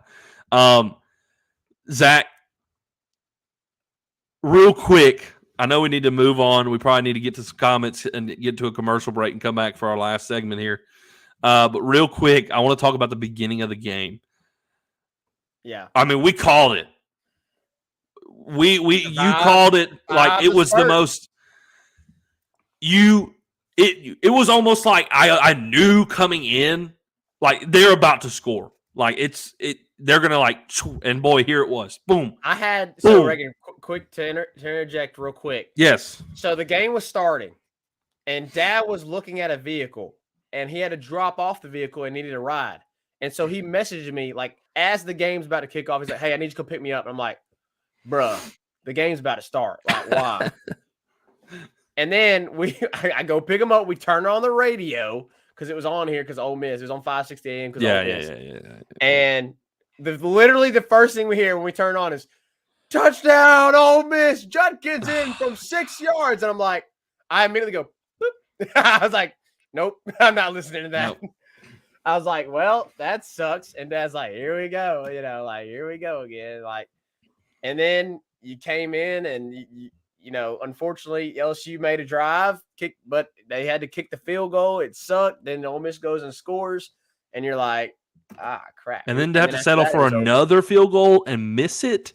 Zach, real quick, I know we need to move on. We probably need to get to some comments and get to a commercial break and come back for our last segment here. But real quick, I want to talk about the beginning of the game. Yeah. I mean, we called it. You called it like it was the most. It was almost like I knew coming in, like they're about to score. Like they're gonna and boy, here it was. Boom. I had so Reagan, quick to interject real quick. Yes. So the game was starting, and Dad was looking at a vehicle, and he had to drop off the vehicle and needed a ride, and so he messaged me like as the game's about to kick off. He's like, "Hey, I need you to come pick me up." And I'm like, "Bruh, the game's about to start. Like, why?" And then I go pick him up. We turn on the radio because it was on here because Ole Miss. It was on 560 AM because Ole Miss. Yeah. And literally the first thing we hear when we turn on is touchdown, Ole Miss. Judkins in from 6 yards. And I'm like, I immediately go, boop. I was like, nope, I'm not listening to that. Nope. I was like, well, that sucks. And Dad's like, here we go. Here we go again. Like, and then you came in and unfortunately, LSU made a drive, but they had to kick the field goal. It sucked. Then Ole Miss goes and scores, and you're like, crap. And then to have to after settle that, for another field goal and miss it,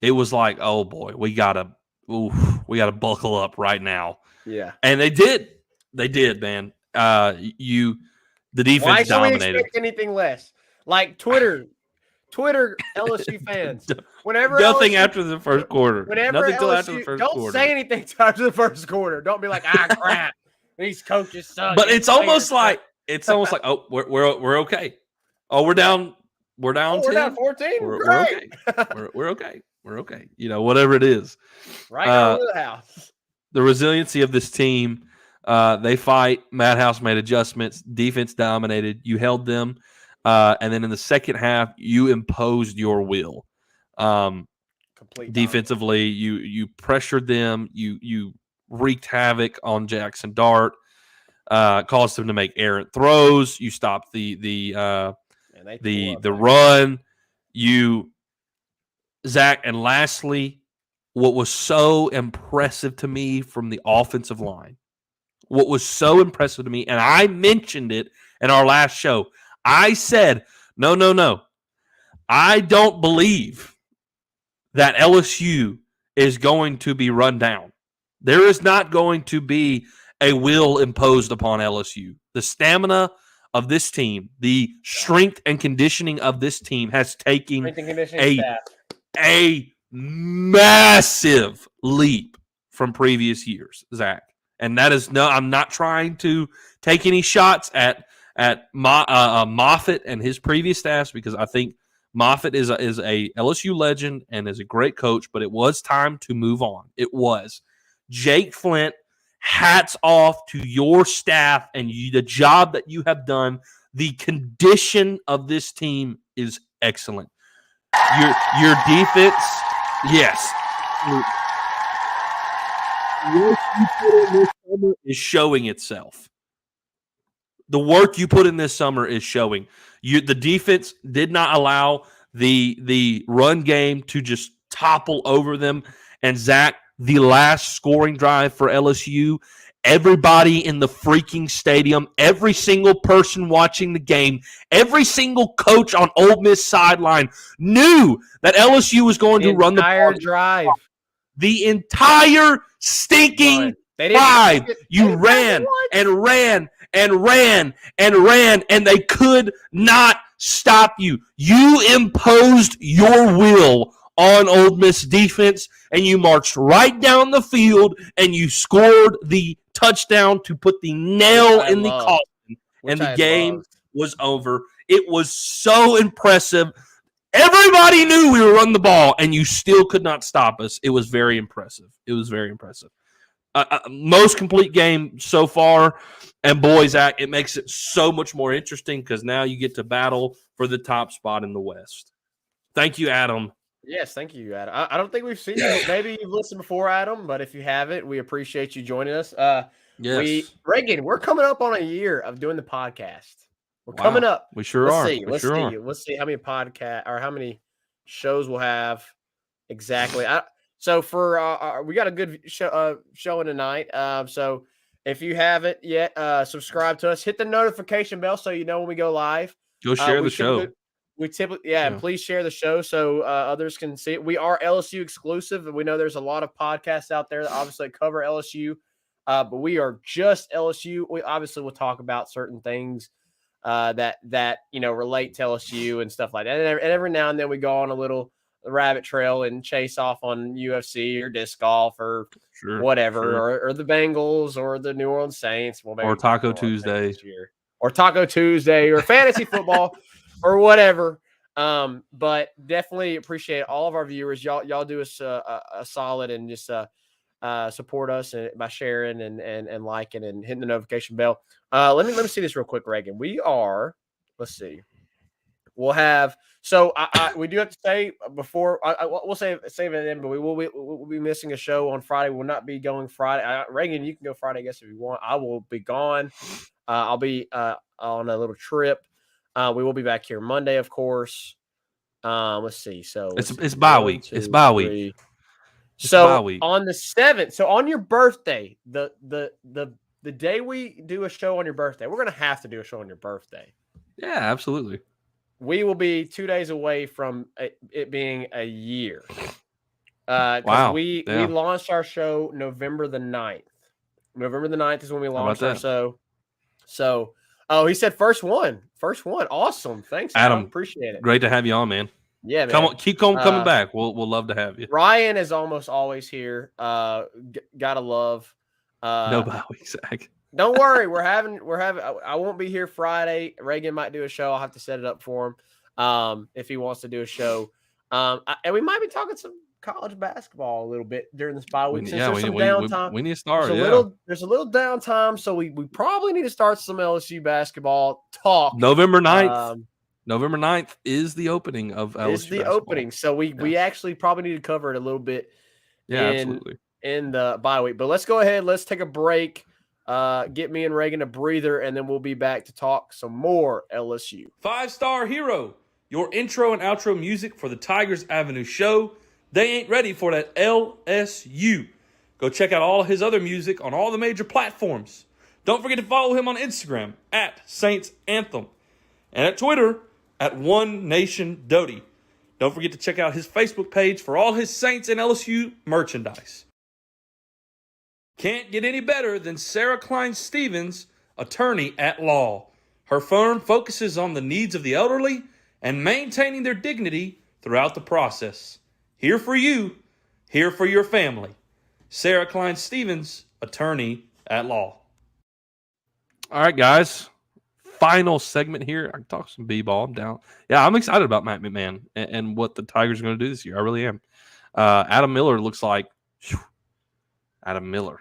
it was like, oh boy, we gotta buckle up right now. Yeah, and they did, man. The defense why should dominated. we expect anything less? Like Twitter LSU fans. Whenever Nothing LSU, after the first quarter. Whenever Nothing till LSU, after the 1st don't quarter. say anything after the first quarter. Don't be like, crap, these coaches suck. But it's almost like oh, we're okay. Oh, we're down. We're down 10. We're down 14. We're okay. We're okay. We're okay. Whatever it is. Right now, the house. The resiliency of this team. They fight. Madhouse made adjustments. Defense dominated. You held them. And then in the second half, you imposed your will. Defensively, you pressured them. You wreaked havoc on Jackson Dart. Caused him to make errant throws. You stopped the run. Zach, and lastly, what was so impressive to me from the offensive line, and I mentioned it in our last show. I said, no. I don't believe that LSU is going to be run down. There is not going to be a will imposed upon LSU. The stamina of this team, the strength and conditioning of this team has taken a massive leap from previous years, Zach. And that is I'm not trying to take any shots at Moffitt and his previous staffs, because I think Moffitt is a LSU legend and is a great coach, but it was time to move on. It was. Jake Flint, hats off to your staff and the job that you have done. The condition of this team is excellent. Your defense, yes. Is showing itself. The work you put in this summer is showing. The defense did not allow the run game to just topple over them. And Zach, the last scoring drive for LSU, everybody in the freaking stadium, every single person watching the game, every single coach on Ole Miss sideline knew that LSU was going to run the ball. Drive. The entire stinking drive. You ran and ran and ran and ran, and they could not stop you. You imposed your will on Ole Miss defense, and you marched right down the field, and you scored the touchdown to put the nail in the coffin, and the game was over. It was so impressive. Everybody knew we were running the ball, and you still could not stop us. It was very impressive. Most complete game so far. And boy, Zach, it makes it so much more interesting because now you get to battle for the top spot in the West. Thank you, Adam. Yes, thank you, Adam. I don't think we've seen you. Maybe you've listened before, Adam, but if you haven't, we appreciate you joining us. Yes. Reagan, we're coming up on a year of doing the podcast. We're coming up. We sure are. Let's see how many podcast or how many shows we'll have exactly. So for we got a good showing tonight. So if you haven't yet, subscribe to us. Hit the notification bell so you know when we go live. Go share the show. We typically, and please share the show so others can see it. We are LSU exclusive, and we know there's a lot of podcasts out there that obviously cover LSU, but we are just LSU. We obviously will talk about certain things that relate to LSU and stuff like that. And every now and then we go on a little rabbit trail and chase off on UFC or disc golf or whatever, or the Bengals or the New Orleans Saints, or Taco Tuesday, or fantasy football or whatever. But definitely appreciate all of our viewers. Y'all do us a solid and just support us by sharing and liking and hitting the notification bell. Let me see this real quick, Reagan. Let's see. We'll have we do have to say before we'll save it in, but we'll be missing a show on Friday. We'll not be going Friday. Reagan, you can go Friday, I guess, if you want. I will be gone. I'll be on a little trip. We will be back here Monday, of course. Let's see. So it's bye week. It's bye week. It's a bye So week. on the 7th, so on your birthday, the day we do a show on your birthday, we're gonna have to do a show on your birthday. Yeah, absolutely. We will be 2 days away from it being a year. Because Wow. we launched our show November the 9th. November the 9th is when we launched our show. So, he said first one. First one. Awesome. Thanks, Adam. Appreciate it. Great to have you on, man. Yeah, man. Come on, keep coming back. We'll love to have you. Ryan is almost always here. Gotta love. No bye week, Zach. Don't worry. We're having. I won't be here Friday. Reagan might do a show. I'll have to set it up for him. If he wants to do a show. And we might be talking some college basketball a little bit during this bye week. There's some downtime. We need to start. There's a little downtime, so we probably need to start some LSU basketball talk. November 9th. November 9th is the opening of LSU. Is the opening, so we actually probably need to cover it a little bit. Yeah, absolutely. In the bye week, but let's go ahead. Let's take a break. Get me and Reagan a breather, and then we'll be back to talk some more LSU. 5-Star Hero, your intro and outro music for the Tigers Avenue show. They ain't ready for that LSU. Go check out all his other music on all the major platforms. Don't forget to follow him on Instagram at Saints Anthem and at Twitter at One Nation Doty. Don't forget to check out his Facebook page for all his Saints and LSU merchandise. Can't get any better than Sarah Klein Stevens, attorney at law. Her firm focuses on the needs of the elderly and maintaining their dignity throughout the process. Here for you, here for your family. Sarah Klein Stevens, attorney at law. All right, guys. Final segment here. I can talk some b-ball. I'm down. Yeah, I'm excited about Matt McMahon and what the Tigers are going to do this year. I really am. Adam Miller looks like Adam Miller.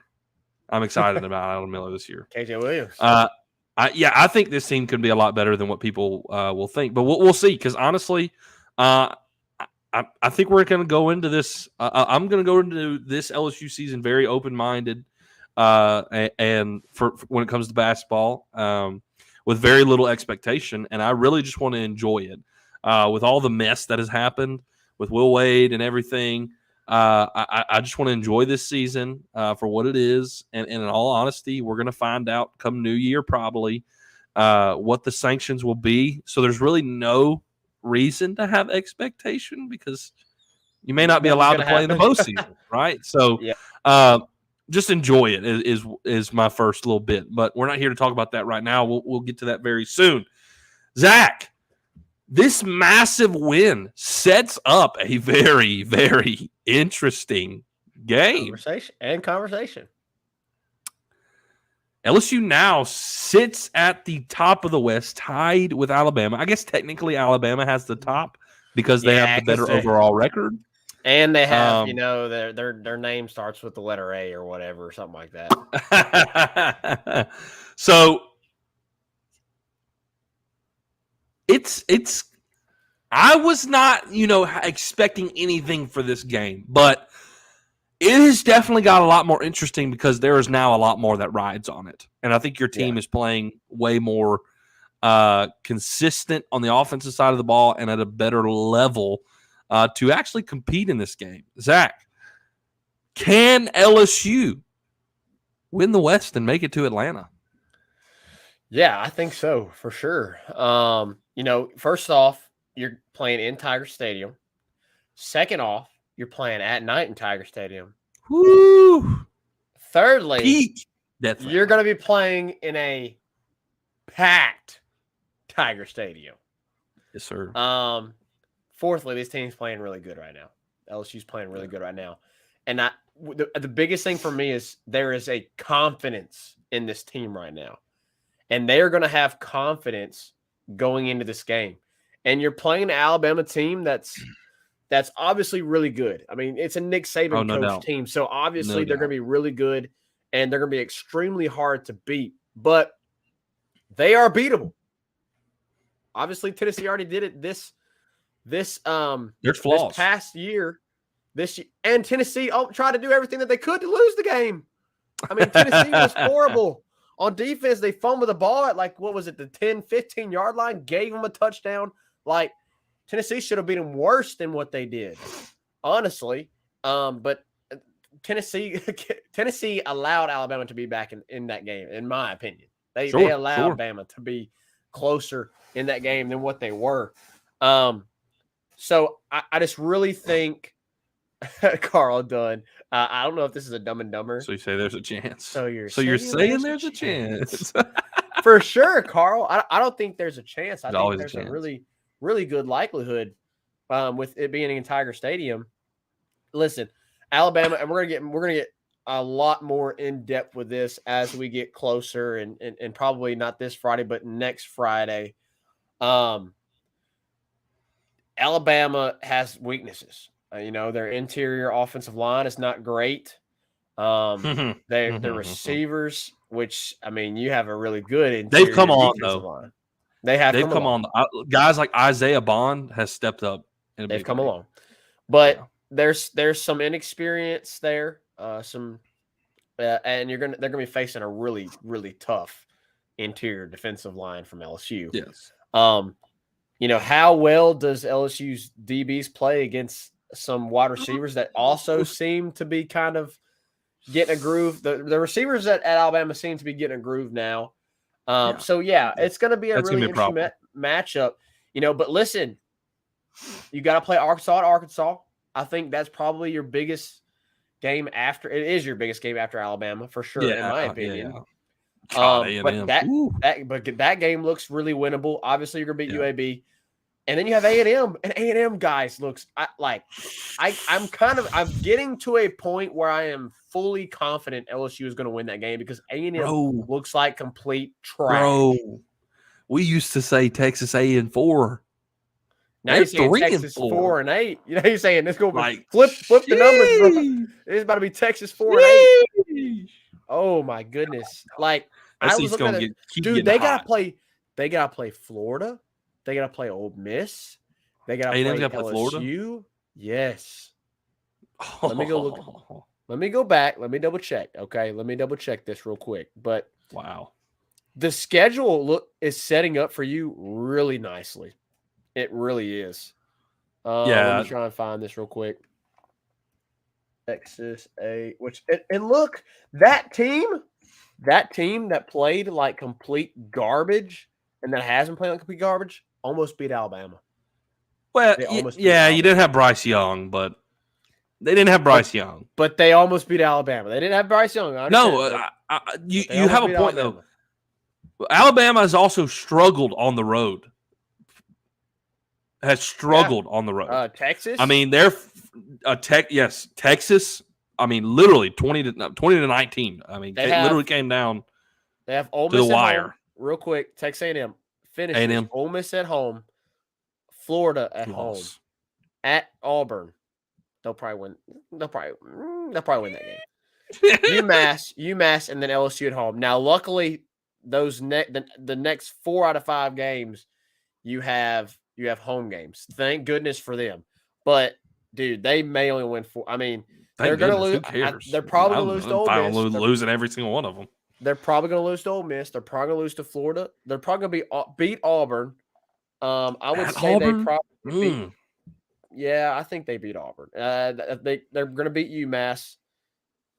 I'm excited about Adam Miller this year. KJ Williams. I think this team could be a lot better than what people will think, but we'll see. Because honestly, I think we're going to go into this. I'm going to go into this LSU season very open-minded, and for when it comes to basketball, with very little expectation, and I really just want to enjoy it. With all the mess that has happened with Will Wade and everything, I just want to enjoy this season for what it is. And in all honesty, we're going to find out come New Year probably what the sanctions will be. So there's really no reason to have expectation because you may not be allowed to play in the postseason, right? So just enjoy it is my first little bit. But we're not here to talk about that right now. We'll get to that very soon. Zach, this massive win sets up a very, very interesting game. Conversation. LSU now sits at the top of the West, tied with Alabama. I guess technically Alabama has the top because they have the better overall record. And they have, their name starts with the letter A or whatever, or something like that. So I was not, expecting anything for this game, but it has definitely got a lot more interesting because there is now a lot more that rides on it. And I think your team is playing way more consistent on the offensive side of the ball and at a better level to actually compete in this game. Zach, can LSU win the West and make it to Atlanta? Yeah, I think so, for sure. First off, you're playing in Tiger Stadium. Second off, you're playing at night in Tiger Stadium. Woo! Thirdly, you're going to be playing in a packed Tiger Stadium. Yes, sir. Fourthly, this team's playing really good right now. LSU's playing really good right now. And the biggest thing for me is there is a confidence in this team right now. And they are going to have confidence going into this game. And you're playing an Alabama team that's obviously really good. I mean, it's a Nick Saban coach team. So obviously they're going to be really good and they're going to be extremely hard to beat. But they are beatable. Obviously, Tennessee already did it this past year. And Tennessee tried to do everything that they could to lose the game. I mean, Tennessee was horrible. On defense, they fumbled the ball at the 10, 15-yard line, gave them a touchdown. Tennessee should have beat them worse than what they did, honestly. But Tennessee allowed Alabama to be back in that game, in my opinion. They Sure, allowed sure. Bama to be closer in that game than what they were. So I just really think Carl Dunn. I don't know if this is a Dumb and Dumber. So you say there's a chance. So you're saying there's a chance. For sure, Carl. I don't think there's a chance. I think there's a chance. really, really good likelihood with it being in Tiger Stadium. Listen, Alabama, and we're gonna get a lot more in depth with this as we get closer, and probably not this Friday, but next Friday. Alabama has weaknesses. Their interior offensive line is not great. Their receivers, which you have a really good interior They've come on defensive though. line. They've come on. Guys like Isaiah Bond has stepped up. They've come along, but there's some inexperience there. And they're gonna be facing a really, really tough interior defensive line from LSU. Yes. How well does LSU's DBs play against some wide receivers that also seem to be kind of getting a groove? The receivers at Alabama seem to be getting a groove now. So it's going to be a really interesting matchup. But listen, you got to play Arkansas at Arkansas. I think that's probably your biggest game after. It is your biggest game after Alabama for sure, in my opinion. But that game looks really winnable. Obviously, you're gonna beat UAB, and then you have A&M, and A&M guys looks I'm getting to a point where I am fully confident LSU is going to win that game because A&M looks like complete trash. Bro, we used to say Texas A&4. Now you're saying Texas 4-8. You're saying it's going to flip the numbers, bro. It's about to be Texas 4-8. Oh my goodness! I was looking at it, dude. They gotta play. They gotta play Florida. They gotta play Ole Miss. They gotta play LSU. Florida? Yes. Let me go look. Let me go back. Let me double check. Okay, let me double check this real quick. But wow, the schedule is setting up for you really nicely. It really is. Let me try and find this real quick. Texas A, and look, that team that played like complete garbage and that hasn't played like complete garbage almost beat Alabama. Well, you didn't have Bryce Young, but they didn't have Bryce Young. But they almost beat Alabama. They didn't have Bryce Young. You have a point though. Alabama has also struggled on the road. On the road. Texas. Texas. Literally 20 to 19. They literally came down. They have Ole Miss to the wire. Home. Real quick, Texas A&M finishes. Ole Miss at home, Florida at home, at Auburn. They'll probably win. They'll probably win that game. UMass, and then LSU at home. Now, luckily, the next 4 out of 5 games, you have home games. Thank goodness for them. But dude, they may only win 4. They're going to lose. They're probably going to lose to Ole Miss. They're losing every single one of them. They're probably going to lose to Ole Miss. They're probably going to lose to Florida. They're probably going to beat Auburn. I would say Auburn? They probably beat. Yeah, I think they beat Auburn. They're going to beat UMass,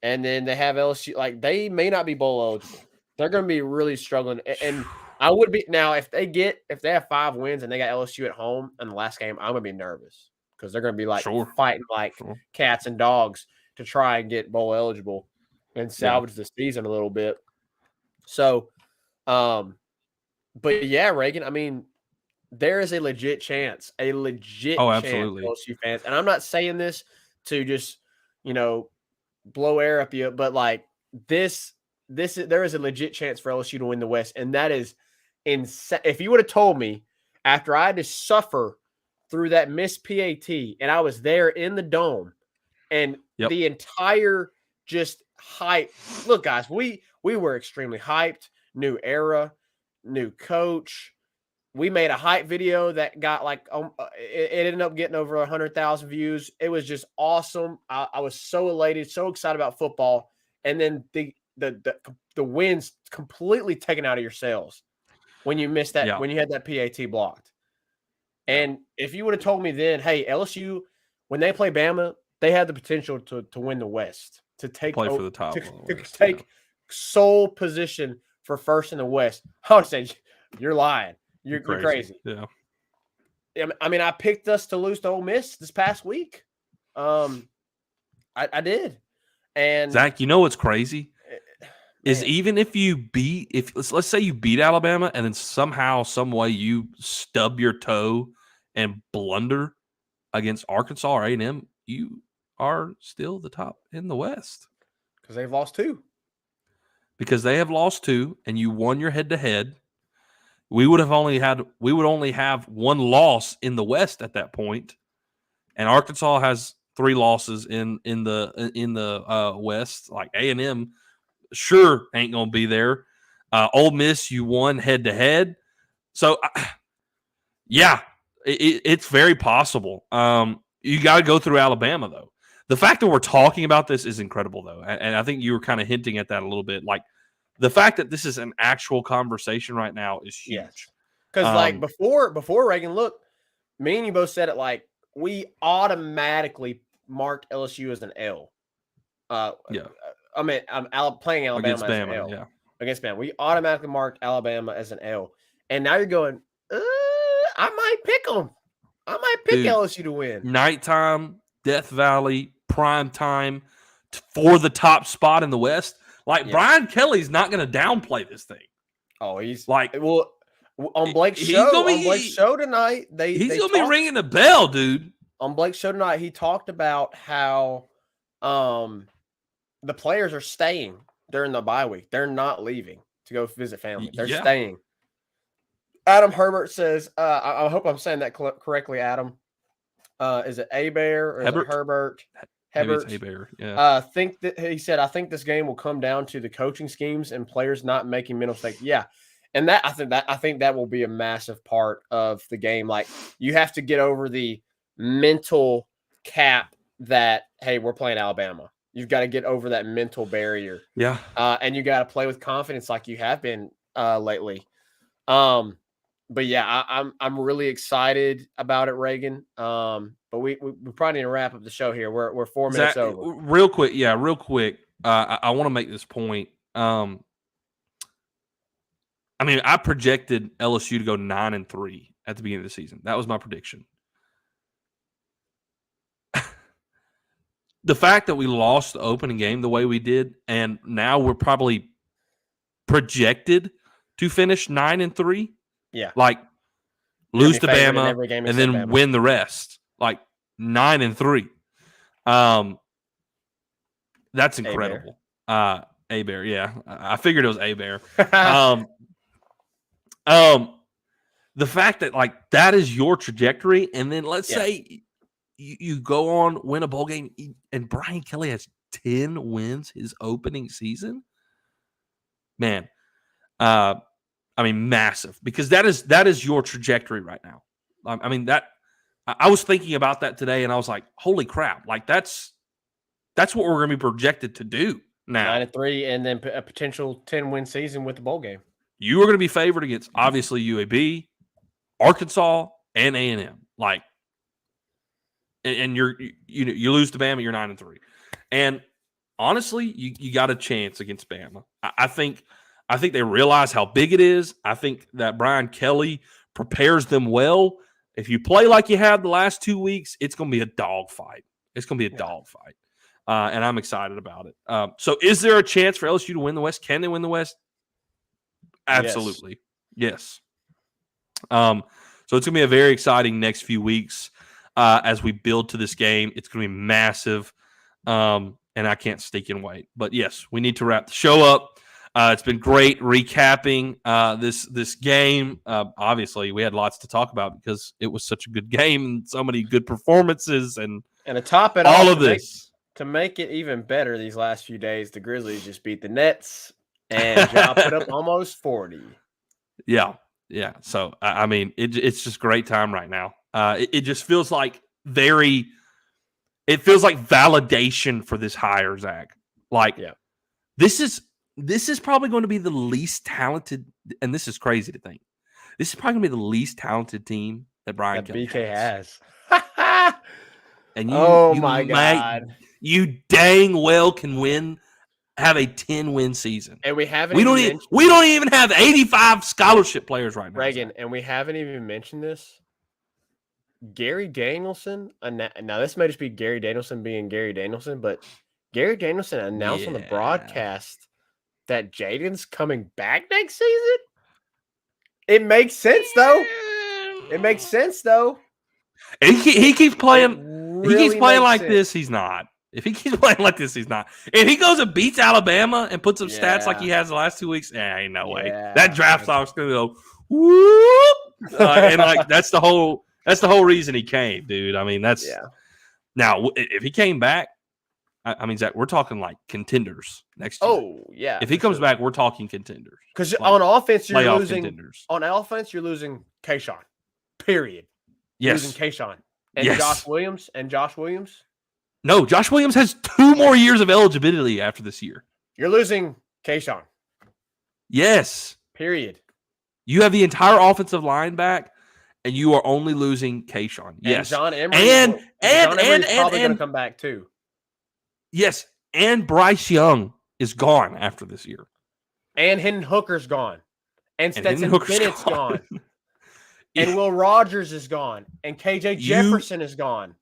and then they have LSU. They may not be bowl eligible. They're going to be really struggling. And I would be now if they have 5 wins and they got LSU at home in the last game. I'm going to be nervous because they're going to be fighting cats and dogs to try and get bowl eligible and salvage the season a little bit. So, but yeah, Reagan. There is a legit chance, chance, absolutely. LSU fans. And I'm not saying this to just, blow air up you, but there is a legit chance for LSU to win the West. And that is insane. If you would have told me after I had to suffer through that missed PAT and I was there in the dome and the entire just hype. Look, guys, we were extremely hyped. New era, new coach. We made a hype video that got it ended up getting over 100,000 views. It was just awesome. I was so elated, so excited about football. And then the wins completely taken out of your sails when you missed that, when you had that PAT blocked. And if you would have told me then, hey, LSU, when they play Bama, they have the potential to win the West, to take Play for the top to, of the to West, take sole position for first in the West. I would say you're lying. You're crazy. Yeah. I mean, I picked us to lose to Ole Miss this past week. I did. And Zach, you know what's crazy? Is man. even if you let's say you beat Alabama and then somehow, some way you stub your toe and blunder against Arkansas or A&M, you are still the top in the West. Because they've lost 2. Because they have lost 2 and you won your head-to-head. We would only have 1 loss in the West at that point. And Arkansas has 3 losses in the West. Like A&M sure ain't going to be there. Ole Miss, you won head-to-head. So, yeah, it's very possible. You got to go through Alabama, though. The fact that we're talking about this is incredible, though. And I think you were kind of hinting at that a little bit. Like, the fact that this is an actual conversation right now is huge. Because, like, before Reagan, look, me and you both said it, like, we automatically marked LSU as an L. Yeah. I mean, I'm playing Alabama Against as Bama, an L. yeah. Against Bama. We automatically marked Alabama as an L. And now you're going, I might pick them. I might pick LSU to win. Nighttime, Death Valley, prime time for the top spot in the West. Like, Brian Kelly's not going to downplay this thing. Oh, he's like, well, on Blake's show tonight, he's going to be ringing the bell, dude. On Blake's show tonight, he talked about how the players are staying during the bye week. They're not leaving to go visit family. They're staying. Adam Herbert says, I hope I'm saying that correctly, Adam. Is it Abear or is it Herbert? Hebert. Maybe it's Abear, yeah. He said, I think this game will come down to the coaching schemes and players not making mental mistakes. Yeah. And I think that will be a massive part of the game. Like, you have to get over the mental cap that, hey, we're playing Alabama. You've got to get over that mental barrier. Yeah. And you got to play with confidence like you have been lately. But yeah, I'm really excited about it, Reagan. But we probably need to wrap up the show here. We're 4 minutes over. Real quick. I want to make this point. I mean, I projected LSU to go 9-3 at the beginning of the season. That was my prediction. The fact that we lost the opening game the way we did, and now we're probably projected to finish 9-3. Yeah. Like, lose to Bama and then win the rest. Like, 9-3. That's incredible. A-Bear, yeah. I figured it was A-Bear. The fact that, like, that is your trajectory, and then let's say you go on, win a bowl game, and Brian Kelly has 10 wins his opening season. Man, I mean, massive, because that is your trajectory right now. I mean, that I was thinking about that today, and I was like, holy crap! Like, that's what we're going to be projected to do now. 9-3, and then a potential 10-win season with the bowl game. You are going to be favored against obviously UAB, Arkansas, and A&M. Like, and you lose to Bama, you're 9-3, and honestly, you got a chance against Bama. I think they realize how big it is. I think that Brian Kelly prepares them well. If you play like you have the last 2 weeks, it's going to be a dogfight. It's going to be a dogfight, and I'm excited about it. So, is there a chance for LSU to win the West? Can they win the West? Absolutely, yes. So it's going to be a very exciting next few weeks as we build to this game. It's going to be massive, and I can't stinking wait. But yes, we need to wrap the show up. It's been great recapping this game. Obviously, we had lots to talk about because it was such a good game and so many good performances and to top it all of this. To make it even better, these last few days, the Grizzlies just beat the Nets and Ja put up almost 40. Yeah. So I mean, it's just great time right now. It just feels like it feels like validation for this hire, Zach. Like, this is probably going to be the least talented, and this is crazy to think. This is probably going to be the least talented team that Brian Kelly BK has. And you, Oh you my might, God. you dang well can have a 10-win season. And we haven't We even don't mentioned we don't even have 85 scholarship players right now. Reagan, Zach. and we haven't even mentioned this. Gary Danielson, now this may just be Gary Danielson being Gary Danielson, but Gary Danielson announced on the Yeah. broadcast that Jaden's coming back next season. It makes sense though. It makes sense though. He keeps playing. Really He keeps playing makes like sense. this. He's not. If he keeps playing like this, he's not. If he goes and beats Alabama and puts up stats like he has the last 2 weeks, ain't no way. That draft stock's gonna go whoop, and like that's the whole reason he came, dude. I mean, that's now if he came back, I mean, Zach, we're talking like contenders next year. Oh yeah. If he comes back, we're talking contenders. Because Like, on offense, you're playoff losing. contenders. On offense, you're losing Kayshawn. Period. Yes. Losing Kayshawn and Yes. Josh Williams. No, Josh Williams has 2 more years of eligibility after this year. You're losing Kayshawn. Yes. Period. You have the entire offensive line back, and you are only losing Kayshawn. Yes. And John Emery. And John Emery's probably going to come back too. Yes. And Bryce Young is gone after this year. And Hendon Hooker's gone. And Stetson Hooker's Bennett's gone. Yeah. And Will Rogers is gone. And KJ Jefferson is gone.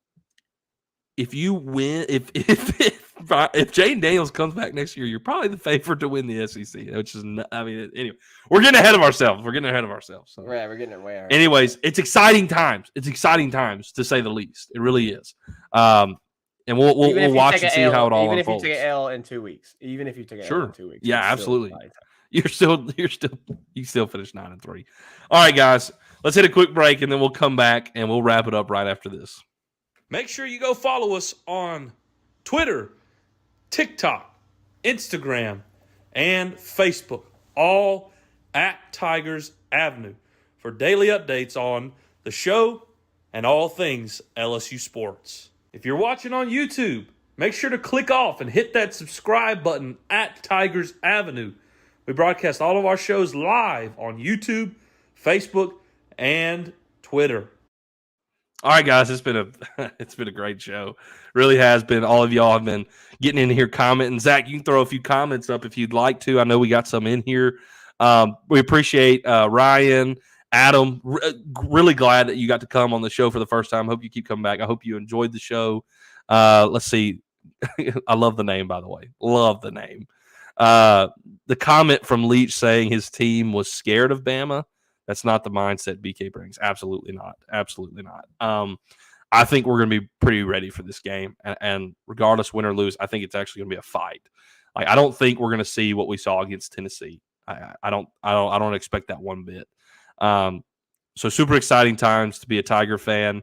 If you win, if Jaden Daniels comes back next year, you're probably the favorite to win the SEC. Which is, anyway, we're getting ahead of ourselves. So. Right, we're getting it way out. Anyways, it's exciting times. It's exciting times to say the least. It really is. And we'll watch and see how it all unfolds. Even if you take an L in 2 weeks. Even if you take an L in 2 weeks. Yeah, absolutely. You still finish 9-3. All right, guys. Let's hit a quick break, and then we'll come back, and we'll wrap it up right after this. Make sure you go follow us on Twitter, TikTok, Instagram, and Facebook, all at Tigers Avenue, for daily updates on the show and all things LSU sports. If you're watching on YouTube, make sure to click off and hit that subscribe button at Tigers Avenue. We broadcast all of our shows live on YouTube, Facebook, and Twitter. All right, guys, it's been a great show. Really has been. All of y'all have been getting in here commenting. Zach, you can throw a few comments up if you'd like to. I know we got some in here. We appreciate Ryan, Adam. Really glad that you got to come on the show for the first time. Hope you keep coming back. I hope you enjoyed the show. Let's see. I love the name, by the way. Love the name. The comment from Leach saying his team was scared of Bama. That's not the mindset BK brings. Absolutely not. Absolutely not. I think we're going to be pretty ready for this game. And regardless, win or lose, I think it's actually going to be a fight. Like, I don't think we're going to see what we saw against Tennessee. I don't expect that one bit. So super exciting times to be a Tiger fan.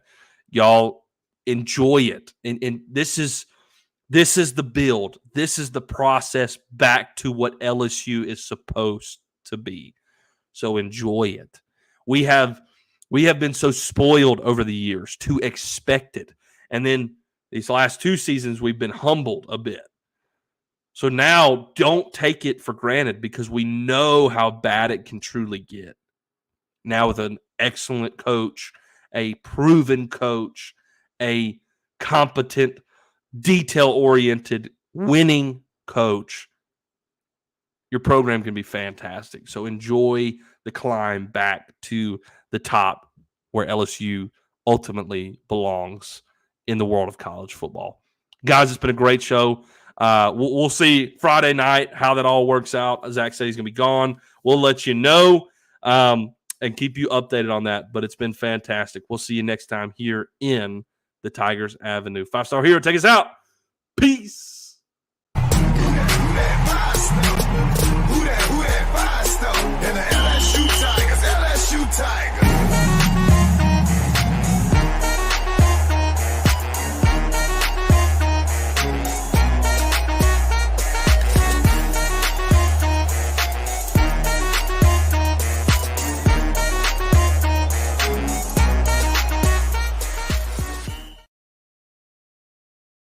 Y'all enjoy it. And this is the build. This is the process back to what LSU is supposed to be. So enjoy it. We have been so spoiled over the years to expect it. And then these last 2 seasons, we've been humbled a bit. So now don't take it for granted, because we know how bad it can truly get. Now with an excellent coach, a proven coach, a competent, detail-oriented, winning coach, your program can be fantastic. So enjoy the climb back to the top where LSU ultimately belongs in the world of college football. Guys, it's been a great show. We'll see Friday night how that all works out. Zach said he's going to be gone. We'll let you know and keep you updated on that. But it's been fantastic. We'll see you next time here in the Tigers Avenue. 5-Star Hero, take us out. Peace.